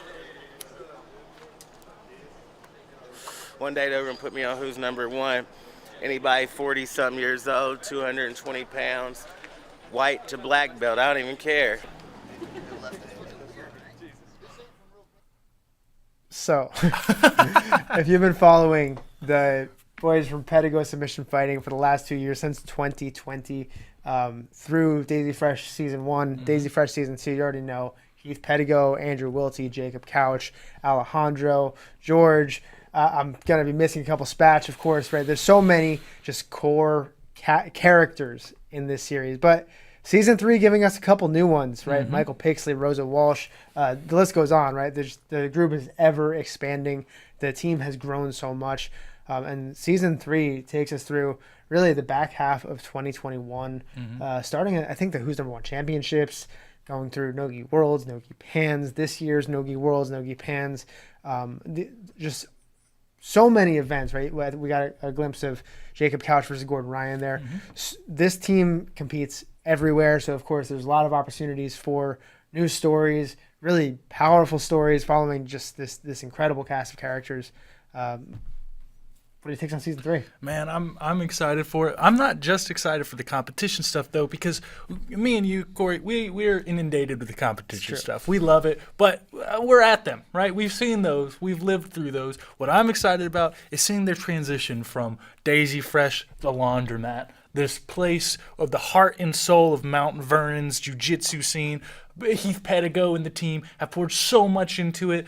One day they're gonna put me on who's number one. Anybody 40-something years old, 220 pounds, white to black belt, I don't even care. So, if you've been following the boys from Pedigo Submission Fighting for the last 2 years, since 2020, through Daisy Fresh Season 1, Daisy Fresh Season 2, you already know Heath Pedigo, Andrew Wiltie, Jacob Couch, Alejandro, George. I'm going to be missing a couple Spatch, of course, right? There's so many just core characters in this series. But Season 3 giving us a couple new ones, right? Michael Pixley, Rosa Walsh. The list goes on, right? The group is ever expanding. The team has grown so much. And Season 3 takes us through really the back half of 2021, starting at, I think, the Who's Number One Championships, going through Nogi Worlds, Nogi Pans, this year's Nogi Worlds, Nogi Pans. Just so many events, right? We got a glimpse of Jacob Couch versus Gordon Ryan there. This team competes everywhere, so of course there's a lot of opportunities for new stories, really powerful stories following just this incredible cast of characters. What do you think on Season 3? Man, I'm excited for it. I'm not just excited for the competition stuff, though, because me and you, Corey, we're inundated with the competition stuff. We love it, but we're at them, right? We've seen those. We've lived through those. What I'm excited about is seeing their transition from Daisy Fresh, the laundromat, this place of the heart and soul of Mount Vernon's jiu-jitsu scene. Heath Pedigo and the team have poured so much into it.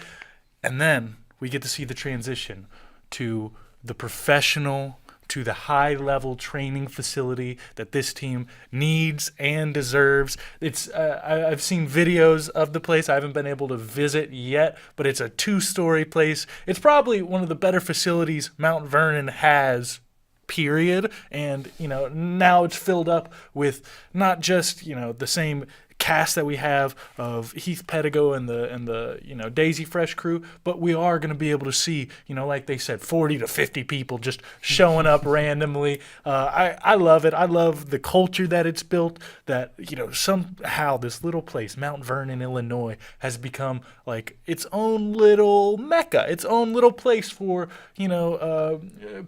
And then we get to see the transition to the professional, to the high-level training facility that this team needs and deserves. It's I've seen videos of the place. I haven't been able to visit yet, but it's a 2-story place. It's probably one of the better facilities Mount Vernon has, period. And, now it's filled up with not just, the same cast that we have of Heath Pedigo and the Daisy Fresh crew, but we are going to be able to see, like they said, 40 to 50 people just showing up randomly. I love it. I love the culture that it's built, that, somehow this little place, Mount Vernon, Illinois, has become like its own little mecca, its own little place for,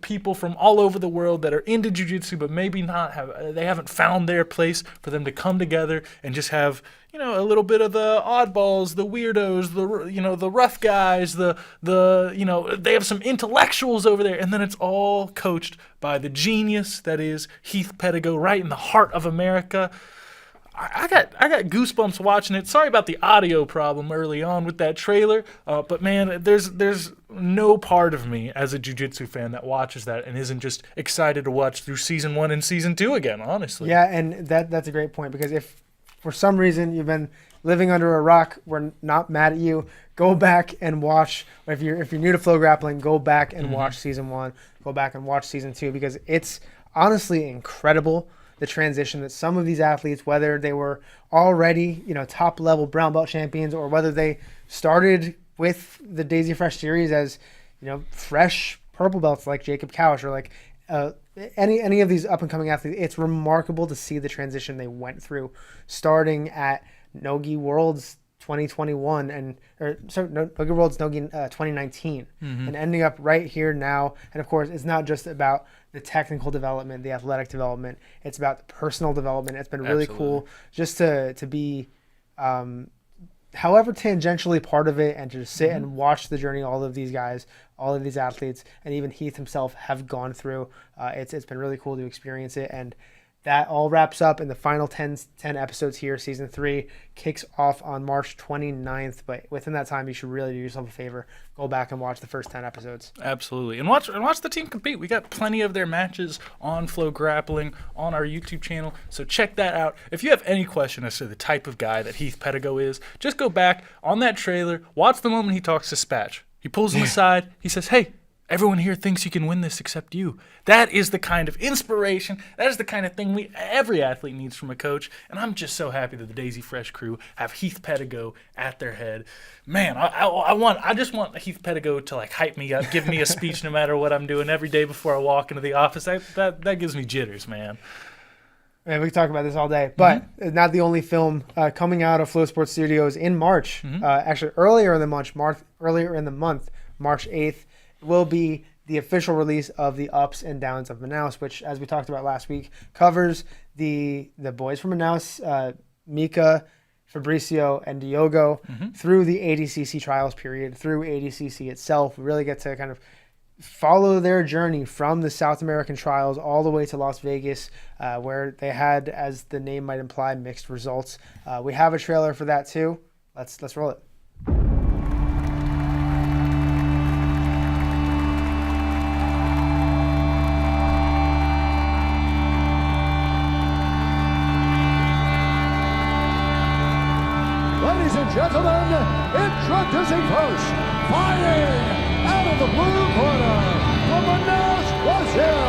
people from all over the world that are into jiu-jitsu, but maybe they haven't found their place for them to come together and just have have, you know, a little bit of the oddballs, the weirdos, the rough guys, they have some intellectuals over there, and then it's all coached by the genius that is Heath Pedigo, right in the heart of America. I got goosebumps watching it. Sorry about the audio problem early on with that trailer, but man, there's no part of me as a jiu-jitsu fan that watches that and isn't just excited to watch through season 1 and season 2 again, honestly. Yeah, and that's a great point, because if for some reason you've been living under a rock, we're not mad at you. Go back and watch. If you're new to FloGrappling, go back and watch season 1. Go back and watch season 2, because it's honestly incredible, the transition that some of these athletes, whether they were already, you know, top level brown belt champions, or whether they started with the Daisy Fresh series as, you know, fresh purple belts like Jacob Couch, or like any of these up and coming athletes, it's remarkable to see the transition they went through, starting at Nogi Worlds 2021 Nogi Worlds Nogi 2019, and ending up right here now. And of course, it's not just about the technical development, the athletic development. It's about the personal development. It's been really cool just to be, however tangentially part of it, and to just sit and watch the journey all of these guys, all of these athletes, and even Heath himself have gone through. It's been really cool to experience it, and that all wraps up in the final 10 episodes here. Season 3 kicks off on March 29th, but within that time, you should really do yourself a favor. Go back and watch the first 10 episodes. Absolutely. And watch the team compete. We got plenty of their matches on FloGrappling on our YouTube channel, so check that out. If you have any question as to the type of guy that Heath Pedigo is, just go back on that trailer, watch the moment he talks to Spatch. He pulls him aside, he says, "Hey, everyone here thinks you can win this except you." That is the kind of inspiration, that is the kind of thing every athlete needs from a coach, and I'm just so happy that the Daisy Fresh crew have Heath Pedigo at their head. Man, I just want Heath Pedigo to like hype me up, give me a speech no matter what I'm doing every day before I walk into the office. That gives me jitters, man. Man, we can talk about this all day, but not the only film coming out of Flow Sports Studios in March. Actually, earlier in the month, March 8th, will be the official release of the Ups and Downs of Manaus, which, as we talked about last week, covers the boys from Manaus, Mika, Fabricio, and Diogo, through the ADCC trials period, through ADCC itself. We really get to kind of follow their journey from the South American trials all the way to Las Vegas, where they had, as the name might imply, mixed results. We have a trailer for that too. Let's roll it. Ladies and gentlemen, introducing first, fighting out of the blue corner, from Manaus, Brazil,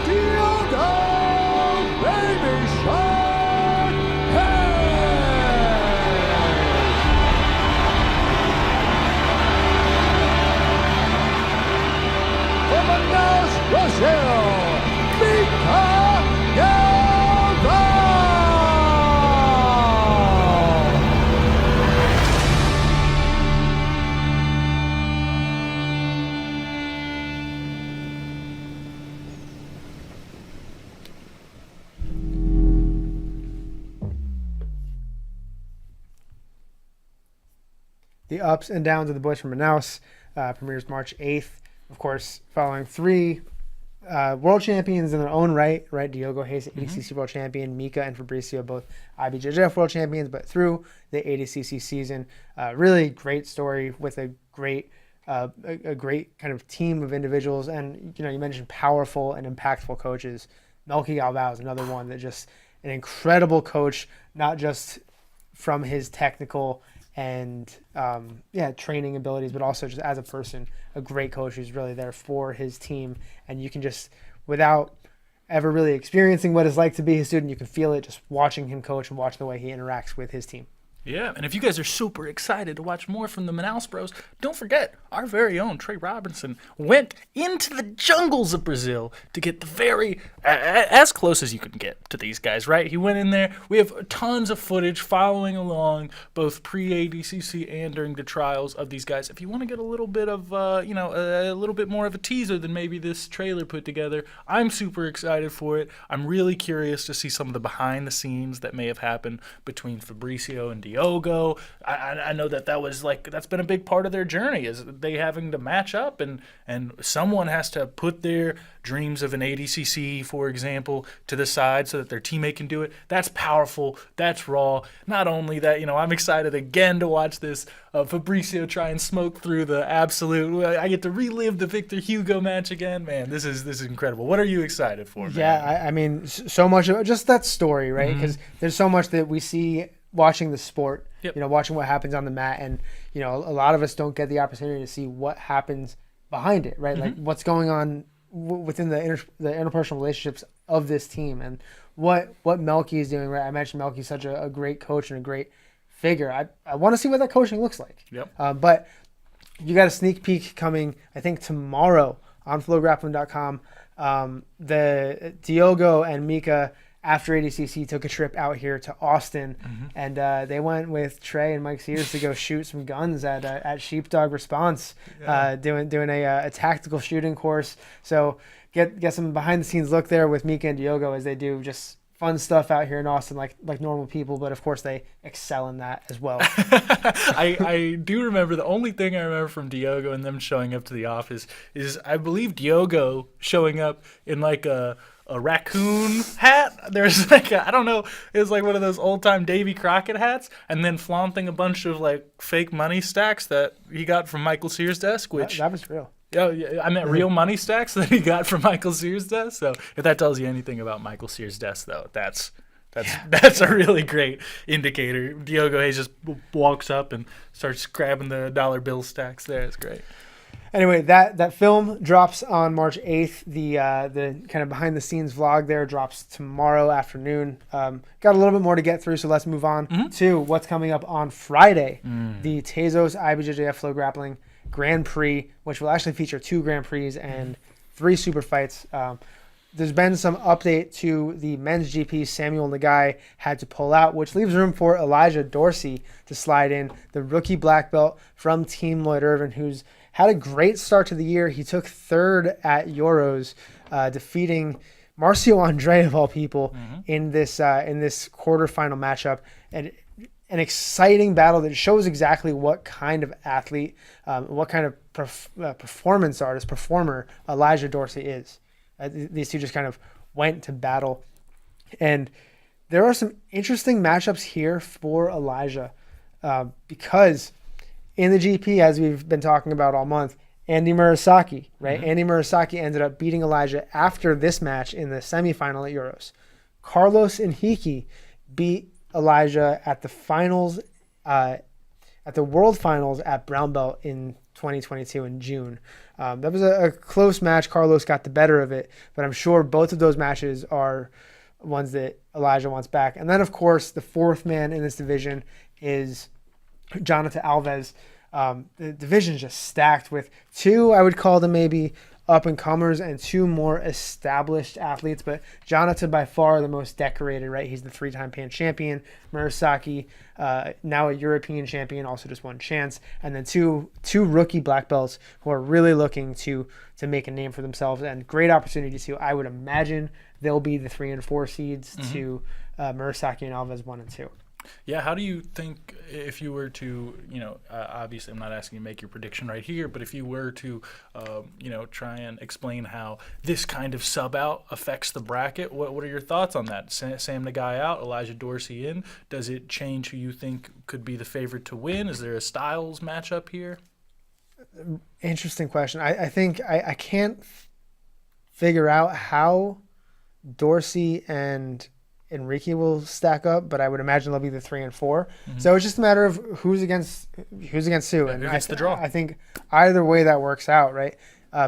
Diogo Baby Shark from Manaus, Brazil, Mika Galvão. The Ups and Downs of the Boys from Manaus premieres March 8th. Of course, following 3 world champions in their own right? Diogo Hayes, ADCC world champion, Mika and Fabricio, both IBJJF world champions, but through the ADCC season. Really great story with a great kind of team of individuals. And, you know, you mentioned powerful and impactful coaches. Melky Galvão is another one that just an incredible coach, not just from his technical and training abilities, but also just as a person, a great coach who's really there for his team. And you can just, without ever really experiencing what it's like to be his student, you can feel it just watching him coach and watching the way he interacts with his team. Yeah, and if you guys are super excited to watch more from the Manaus Bros, don't forget our very own Trey Robinson went into the jungles of Brazil to get the very as close as you can get to these guys, right? He went in there. We have tons of footage following along both pre-ADCC and during the trials of these guys. If you want to get a little bit of a little bit more of a teaser than maybe this trailer put together, I'm super excited for it. I'm really curious to see some of the behind the scenes that may have happened between Fabricio and Diogo. I know that's been a big part of their journey, is they having to match up, and someone has to put their dreams of an ADCC, for example, to the side so that their teammate can do it. That's powerful. That's raw. Not only that, I'm excited again to watch this Fabricio try and smoke through the absolute. I get to relive the Victor Hugo match again. Man, this is incredible. What are you excited for, man? Yeah, I mean, so much of just that story, right? Because there's so much that we see watching the sport, watching what happens on the mat, and a lot of us don't get the opportunity to see what happens behind it, right? Like what's going on within the interpersonal relationships of this team, and what Melky is doing, right? I mentioned Melky's such a great coach and a great figure. I want to see what that coaching looks like. Yep. But you got a sneak peek coming, I think, tomorrow on FloGrappling.com. The Diogo and Mika, after ADCC, took a trip out here to Austin, and they went with Trey and Mike Sears to go shoot some guns at Sheepdog Response, doing a tactical shooting course. So get some behind the scenes look there with Mika and Diogo as they do just fun stuff out here in Austin, like normal people, but of course they excel in that as well. I do remember, the only thing I remember from Diogo and them showing up to the office is I believe Diogo showing up in like a raccoon hat. There's I don't know, it was like one of those old time Davy Crockett hats, and then flaunting a bunch of like fake money stacks that he got from Michael Sears' desk, which that was real. Yeah, I meant real money stacks that he got from Michael Sears' desk. So if that tells you anything about Michael Sears' desk, though, that's a really great indicator. Diogo Hayes just walks up and starts grabbing the dollar bill stacks there. It's great. Anyway, that film drops on March 8th. The kind of behind the scenes vlog there drops tomorrow afternoon. Got a little bit more to get through, so let's move on to what's coming up on Friday. The Tezos IBJJF FloGrappling Grand Prix, which will actually feature 2 Grand Prix and 3 super fights. There's been some update to the men's GP. Samuel Nagai had to pull out, which leaves room for Elijah Dorsey to slide in, the rookie black belt from Team Lloyd Irvin, who's had a great start to the year. He took 3rd at Euros, defeating Marcio Andre, of all people, in this quarterfinal matchup. And an exciting battle that shows exactly what kind of athlete, what kind of performance artist, performer Elijah Dorsey is. These two just kind of went to battle. And there are some interesting matchups here for Elijah because in the GP, as we've been talking about all month, Andy Murasaki, right? Andy Murasaki ended up beating Elijah after this match in the semifinal at Euros. Carlos Inhiki beat Elijah at the finals, at the World Finals at Brown Belt in 2022 in June. That was a close match. Carlos got the better of it, but I'm sure both of those matches are ones that Elijah wants back. And then, of course, the 4th man in this division is Jonathan Alves. The division is just stacked with 2, I would call them maybe up-and-comers, and 2 more established athletes, but Jonathan by far the most decorated, right? He's the 3-time Pan champion. Murasaki, now a European champion, also just 1 chance, and then two rookie black belts who are really looking to make a name for themselves, and great opportunity to, I would imagine, they'll be the 3 and 4 seeds to Murasaki and Alves 1 and 2. Yeah, how do you think, if you were to, obviously I'm not asking you to make your prediction right here, but if you were to, try and explain how this kind of sub-out affects the bracket, what are your thoughts on that? Sam Nagai out, Elijah Dorsey in. Does it change who you think could be the favorite to win? Is there a styles matchup here? Interesting question. I think I can't figure out how Dorsey and Enrique will stack up, but I would imagine they'll be the 3 and 4. So it's just a matter of who's against who, and who gets the draw. I think either way that works out, right?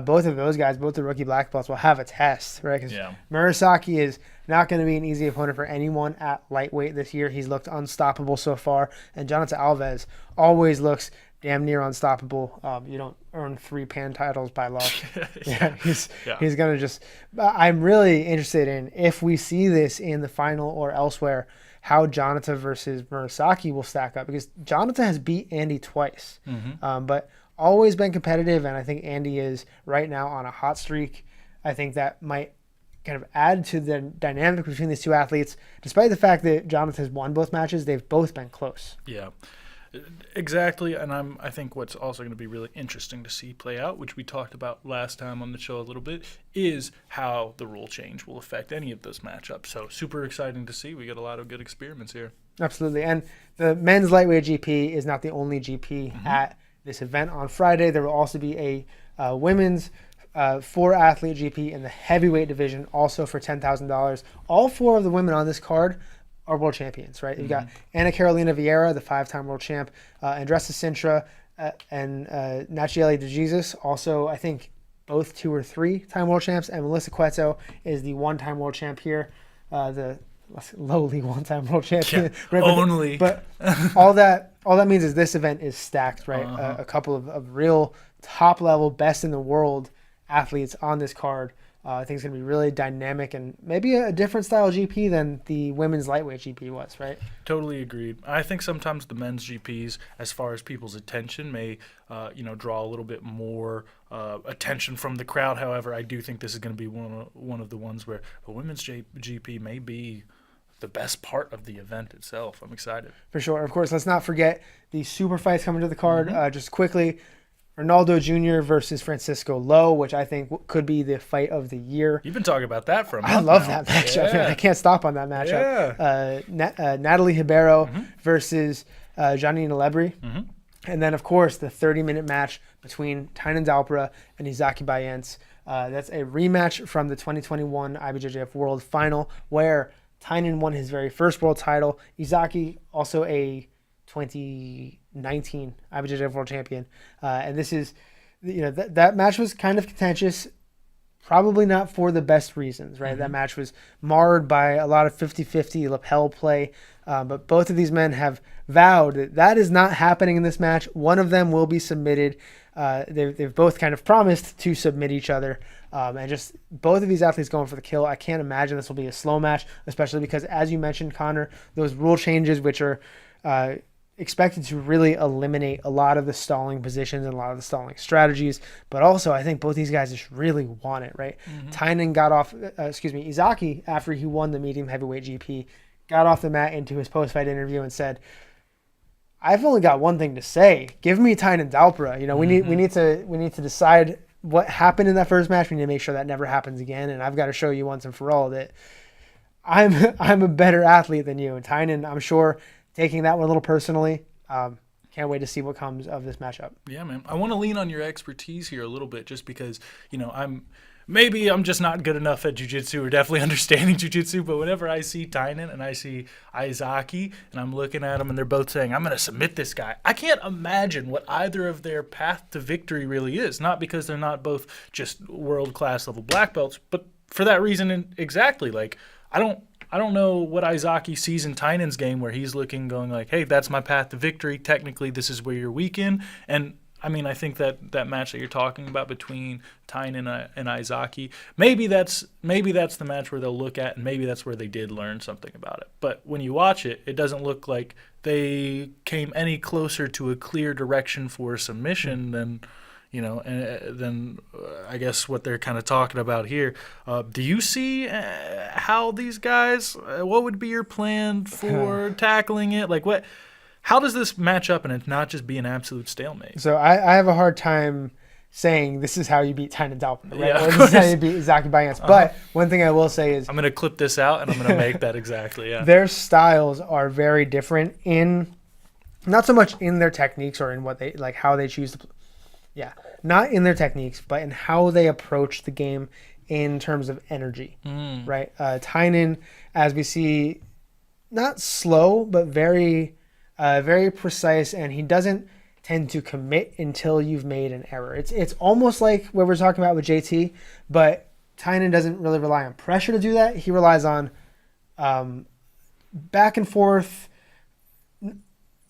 Both of those guys, both the rookie black belts, will have a test, right? Because Murasaki is not going to be an easy opponent for anyone at lightweight this year. He's looked unstoppable so far. And Jonathan Alves always looks damn near unstoppable. You don't earn 3 Pan titles by luck. He's going to just... I'm really interested in, if we see this in the final or elsewhere, how Jonathan versus Murasaki will stack up. Because Jonathan has beat Andy twice, but always been competitive, and I think Andy is right now on a hot streak. I think that might kind of add to the dynamic between these two athletes. Despite the fact that Jonathan has won both matches, they've both been close. Yeah. Exactly, and I think what's also going to be really interesting to see play out, which we talked about last time on the show a little bit, is how the rule change will affect any of those matchups. So super exciting to see. We got a lot of good experiments here. Absolutely, and the men's lightweight GP is not the only GP at this event on Friday. There will also be a women's 4-athlete GP in the heavyweight division, also for $10,000. All 4 of the women on this card are world champions, right? You've got Ana Carolina Vieira, the 5-time world champ, Andressa Sintra, and Nachiele De Jesus, also I think both 2 or 3-time world champs, and Melissa Cueto is the 1-time world champ here, the lowly 1-time world champion. Yeah, right? only. But all that means is this event is stacked, right? A couple of real top-level, best in the world athletes on this card. I think it's going to be really dynamic and maybe a different style GP than the women's lightweight GP was, right? Totally agreed. I think sometimes the men's GPs, as far as people's attention, may draw a little bit more attention from the crowd. However, I do think this is going to be one of the ones where a women's GP may be the best part of the event itself. I'm excited. For sure. Of course, let's not forget the super fights coming to the card. Just quickly, Ronaldo Jr. versus Francisco Lowe, which I think could be the fight of the year. You've been talking about that for a month I love now. that matchup. Yeah. I can't stop on that matchup. Natalie Ribeiro versus Janine Lebri. And then, of course, the 30-minute match between Tynan Dalpra and Izaki Bayens. That's a rematch from the 2021 IBJJF World Final, where Tynan won his very first world title. Izaki, also a 2019 IBJJF World Champion. And this is, that match was kind of contentious, probably not for the best reasons, right? That match was marred by a lot of 50-50 lapel play. But both of these men have vowed that is not happening in this match. One of them will be submitted. They've both kind of promised to submit each other. And just both of these athletes going for the kill. I can't imagine this will be a slow match, especially because, as you mentioned, Connor, those rule changes, which are expected to really eliminate a lot of the stalling positions and a lot of the stalling strategies. But also, I think both these guys just really want it, right? Tynan got off, Izaki, after he won the medium heavyweight GP, got off the mat into his post-fight interview and said, I've only got one thing to say. Give me Tynan Dalpra. We need to decide what happened in that first match. We need to make sure that never happens again. And I've got to show you once and for all that I'm a better athlete than you. And Tynan, I'm sure, taking that one a little personally. Can't wait to see what comes of this matchup. Yeah, man. I want to lean on your expertise here a little bit, just because, I'm just not good enough at jiu-jitsu or definitely understanding jiu-jitsu, but whenever I see Tynan and I see Izaki and I'm looking at them and they're both saying, I'm going to submit this guy, I can't imagine what either of their path to victory really is. Not because they're not both just world-class level black belts, but for that reason exactly. Like, I don't know what Izaki sees in Tynan's game where he's going like, hey, that's my path to victory. Technically, this is where you're weak in. And I think that match that you're talking about between Tynan and Izaki, maybe that's the match where they'll look at, and maybe that's where they did learn something about it. But when you watch it, it doesn't look like they came any closer to a clear direction for a submission than I guess what they're kind of talking about here. Do you see how these guys, what would be your plan for tackling it? Like, how does this match up and it not just be an absolute stalemate? So I have a hard time saying this is how you beat Tynan Dalpra, right? Yeah, or this is how you beat Izaki Bayens. But one thing I will say is, I'm going to clip this out and I'm going to make that exactly, yeah. Their styles are very different in, not so much in their techniques or in what they, like how they choose to not in their techniques, but in how they approach the game in terms of energy, right? Tynan, as we see, not slow, but very precise, and he doesn't tend to commit until you've made an error. It's almost like what we're talking about with JT, but Tynan doesn't really rely on pressure to do that. He relies on back and forth,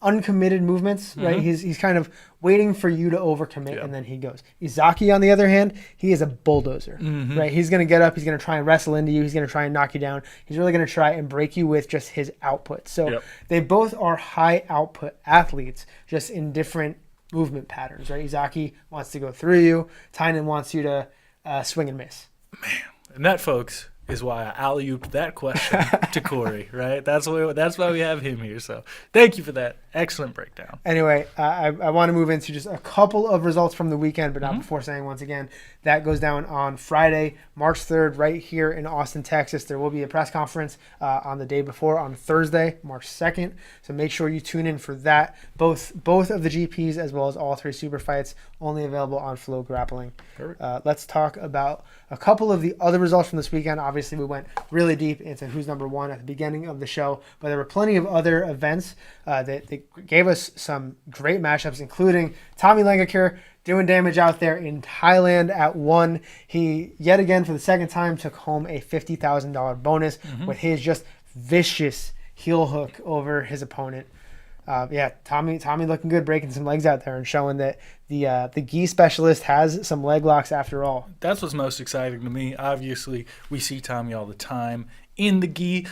uncommitted movements, right? He's kind of waiting for you to overcommit, and then he goes. Izaki, on the other hand, he is a bulldozer, right? He's going to get up, he's going to try and wrestle into you, he's going to try and knock you down. He's really going to try and break you with just his output. So they both are high output athletes, just in different movement patterns, right? Izaki wants to go through you, Tynan wants you to swing and miss. Man, and that, folks, is why I alley-ooped that question to Corey, right? That's why we have him here. So thank you for that excellent breakdown. Anyway, I want to move into just a couple of results from the weekend, but not before saying once again, that goes down on Friday, March 3rd, right here in Austin, Texas. There will be a press conference on the day before, on Thursday, March 2nd. So make sure you tune in for that. Both of the GPs as well as all 3 super fights only available on FloGrappling. Let's talk about a couple of the other results from this weekend. Obviously, we went really deep into who's number one at the beginning of the show, but there were plenty of other events that gave us some great matchups, including Tommy Langakir doing damage out there in Thailand at 1. He, yet again, for the second time, took home a $50,000 bonus with his just vicious heel hook over his opponent. Tommy looking good, breaking some legs out there and showing that the gi specialist has some leg locks after all. That's what's most exciting to me. Obviously, we see Tommy all the time in the gi.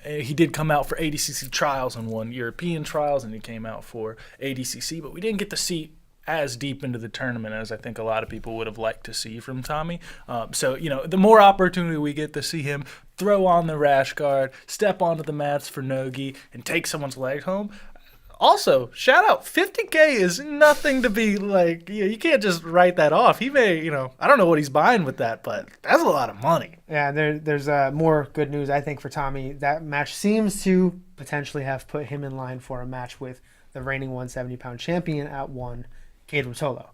He did come out for ADCC trials and won European trials, and he came out for ADCC, but we didn't get to see as deep into the tournament as I think a lot of people would have liked to see from Tommy. So, the more opportunity we get to see him throw on the rash guard, step onto the mats for no-gi, and take someone's leg home. Also, shout out, $50K is nothing to be like, you can't just write that off. He may, I don't know what he's buying with that, but that's a lot of money. Yeah, there's more good news, I think, for Tommy. That match seems to potentially have put him in line for a match with the reigning 170-pound champion at 1, Cade Rotolo.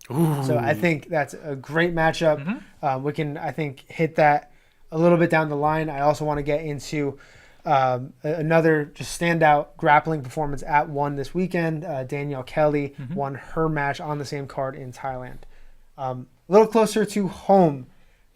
So I think that's a great matchup. We can, I think, hit that a little bit down the line. I also want to get into another just standout grappling performance at 1 this weekend. Danielle Kelly won her match on the same card in Thailand. A little closer to home,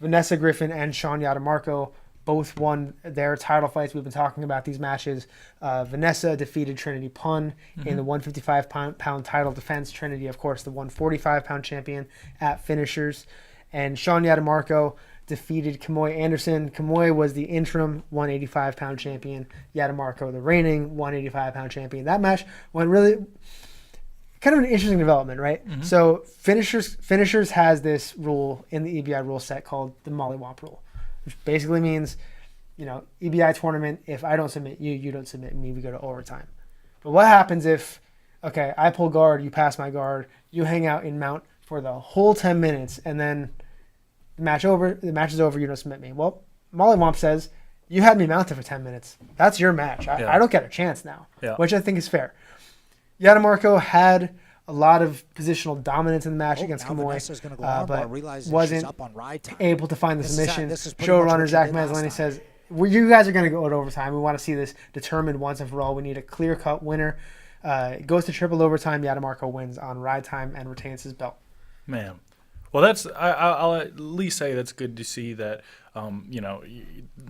Vanessa Griffin and Sean Yadamarco both won their title fights. We've been talking about these matches. Vanessa defeated Trinity Pun in the 155-pound title defense. Trinity, of course, the 145-pound champion at finishers. And Sean Yadamarco defeated Kamoy Anderson. Kamoy was the interim 185-pound champion. Yadamarco, the reigning 185-pound champion. That match went really kind of an interesting development, right? So finishers has this rule in the EBI rule set called the mollywomp rule, which basically means, EBI tournament, if I don't submit you, you don't submit me, we go to overtime. But what happens if, I pull guard, you pass my guard, you hang out in mount for the whole 10 minutes, and then the match is over, you don't submit me. Well, mollywomp says, you had me mounted for 10 minutes. That's your match. I don't get a chance now, which I think is fair. Yadamarco had a lot of positional dominance in the match against Kamoy, but wasn't able to find the submission. Showrunner Zach Mazzolini says, you guys are going to go to overtime. We want to see this determined once and for all. We need a clear-cut winner. It goes to triple overtime. Yadamarco wins on ride time and retains his belt. Man. Well, I'll at least say that's good to see that,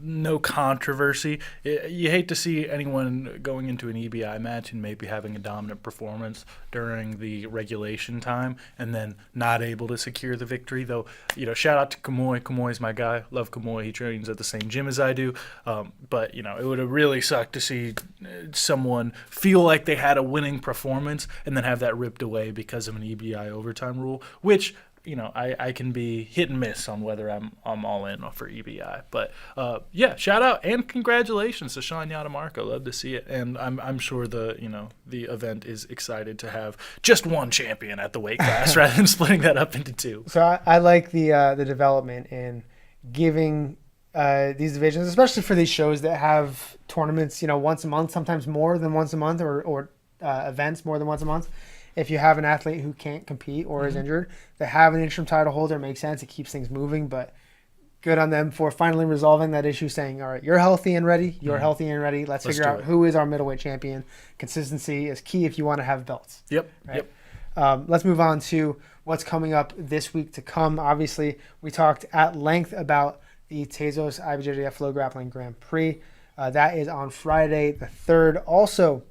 no controversy. You hate to see anyone going into an EBI match and maybe having a dominant performance during the regulation time and then not able to secure the victory. Though, shout out to Kamoy. Kamoy's my guy. Love Kamoy. He trains at the same gym as I do. But, it would have really sucked to see someone feel like they had a winning performance and then have that ripped away because of an EBI overtime rule, which I can be hit and miss on whether I'm all in for EBI. But shout out and congratulations to Sean Yadamarco. Love to see it, and I'm sure the event is excited to have just one champion at the weight class rather than splitting that up into 2. So I like the development in giving these divisions, especially for these shows that have tournaments, once a month, sometimes more than once a month, or events more than once a month. If you have an athlete who can't compete or is injured, they have an interim title holder. Makes sense. It keeps things moving, but good on them for finally resolving that issue, saying, all right, you're healthy and ready. You're healthy and ready. Let's figure out who is our middleweight champion. Consistency is key if you want to have belts. Yep. Right? Let's move on to what's coming up this week to come. Obviously, we talked at length about the Tezos IBJJF FloGrappling Grand Prix. That is on Friday the 3rd. Also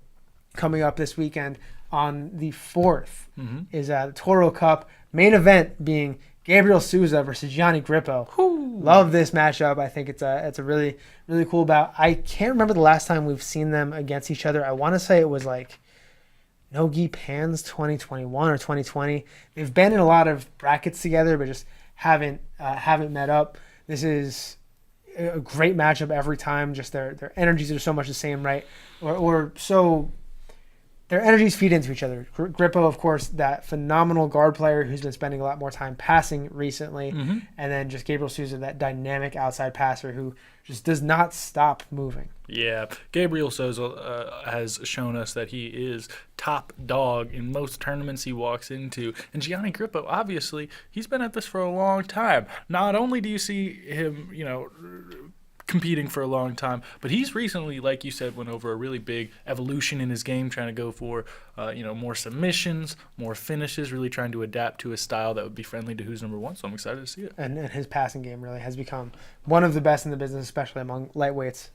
coming up this weekend on the 4th is the Toro Cup. Main event being Gabriel Souza versus Gianni Grippo. Love this matchup. I think it's a really, really cool bout. I can't remember the last time we've seen them against each other. I want to say it was like Nogi Pans 2021 or 2020. They've been in a lot of brackets together, but just haven't met up. This is a great matchup every time. Just their energies are so much the same, right? Or so their energies feed into each other. Grippo, of course, that phenomenal guard player who's been spending a lot more time passing recently. And then just Gabriel Souza, that dynamic outside passer who just does not stop moving. Yeah, Gabriel Souza has shown us that he is top dog in most tournaments he walks into. And Gianni Grippo, obviously, he's been at this for a long time. Not only do you see him, competing for a long time, but he's recently, like you said, went over a really big evolution in his game, trying to go for more submissions, more finishes, really trying to adapt to a style that would be friendly to who's number one. So I'm excited to see it. And his passing game really has become one of the best in the business, especially among lightweights.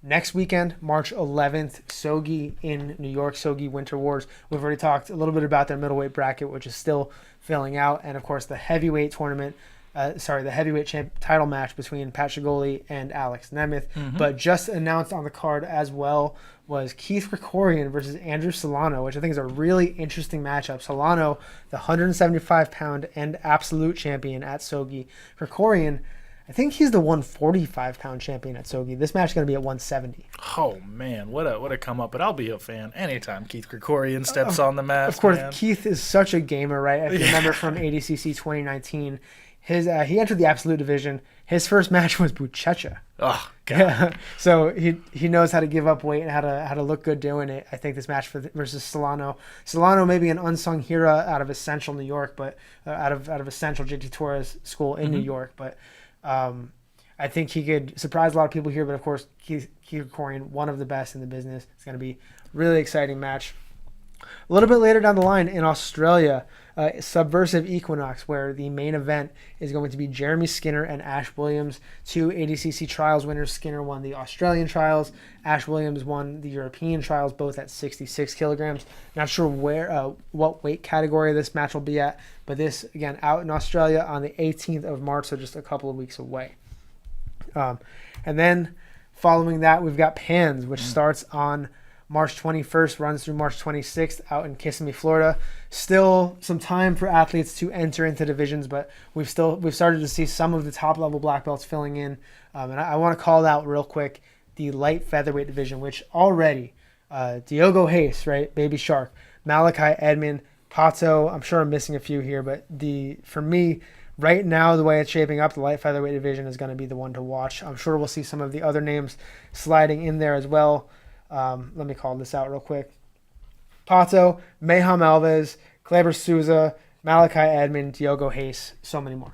Next weekend, March 11th, Sogi in New York, Sogi Winter Wars. We've already talked a little bit about their middleweight bracket, which is still filling out, and of course the heavyweight tournament. The heavyweight title match between Pat Shigoli and Alex Nemeth. But just announced on the card as well was Keith Krikorian versus Andrew Solano, which I think is a really interesting matchup. Solano, the 175-pound and absolute champion at Sogi. Krikorian, I think he's the 145-pound champion at Sogi. This match is going to be at 170. Oh, man, what a come up. But I'll be a fan anytime Keith Krikorian steps on the mat. Of course, man. Keith is such a gamer, right? If you remember from ADCC 2019, he entered the absolute division. His first match was Buchecha. Oh God! Yeah. So he knows how to give up weight and how to look good doing it. I think this match versus Solano. Solano may be an unsung hero out of Essential New York, but out of Essential JT Torres school in New York. But I think he could surprise a lot of people here. But of course, Keith Krikorian, one of the best in the business. It's going to be a really exciting match. A little bit later down the line in Australia, Subversive Equinox, where the main event is going to be Jeremy Skinner and Ash Williams, two ADCC trials winners. Skinner won the Australian trials. Ash Williams won the European trials, both at 66 kilograms. Not sure what weight category this match will be at, but this, again, out in Australia on the 18th of March, so just a couple of weeks away. And then following that, we've got Pans, which starts on March 21st, runs through March 26th out in Kissimmee, Florida. Still some time for athletes to enter into divisions, but we've started to see some of the top level black belts filling in. And I want to call out real quick the light featherweight division, which already Diogo Hayes, right, Baby Shark, Malachi Edmond, Pato. I'm sure I'm missing a few here, but for me right now, the way it's shaping up, the light featherweight division is going to be the one to watch. I'm sure we'll see some of the other names sliding in there as well. Let me call this out real quick. Pato, Mayhem Alves, Kleber Souza, Malachi Edmond, Diogo Hayes, so many more.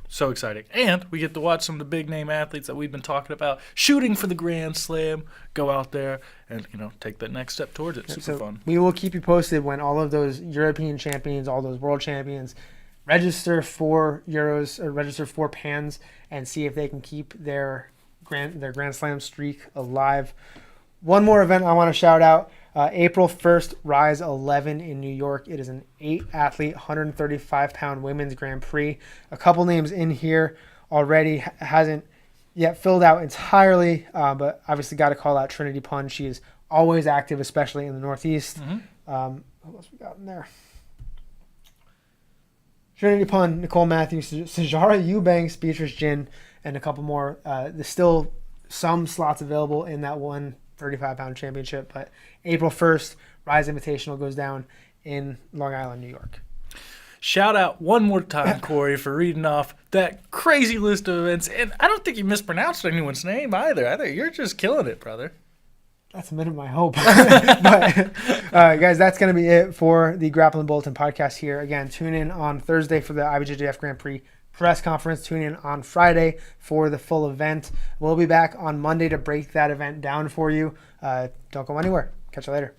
So exciting. And we get to watch some of the big name athletes that we've been talking about shooting for the Grand Slam, go out there and, take that next step towards it. Super fun. We will keep you posted when all of those European champions, all those world champions register for Euros or register for Pans and see if they can keep their Grand Slam streak alive. One more event I want to shout out. April 1st, Rise 11 in New York. It is an 8-athlete, 135-pound women's Grand Prix. A couple names in here already. Hasn't yet filled out entirely, but obviously got to call out Trinity Pun. She is always active, especially in the Northeast. Who else we got in there? Trinity Pun, Nicole Matthews, Sajara Eubanks, Beatrice Jin, and a couple more. There's still some slots available in that 135-pound championship, but April 1st, Rise Invitational goes down in Long Island, New York. Shout out one more time, Corey, for reading off that crazy list of events. And I don't think you mispronounced anyone's name either. I think you're just killing it, brother. That's a minimum, I hope. But, guys, that's going to be it for the Grappling Bulletin podcast here. Again, tune in on Thursday for the IBJJF Grand Prix press conference. Tune in on Friday for the full event. We'll be back on Monday to break that event down for you. Don't go anywhere. Catch you later.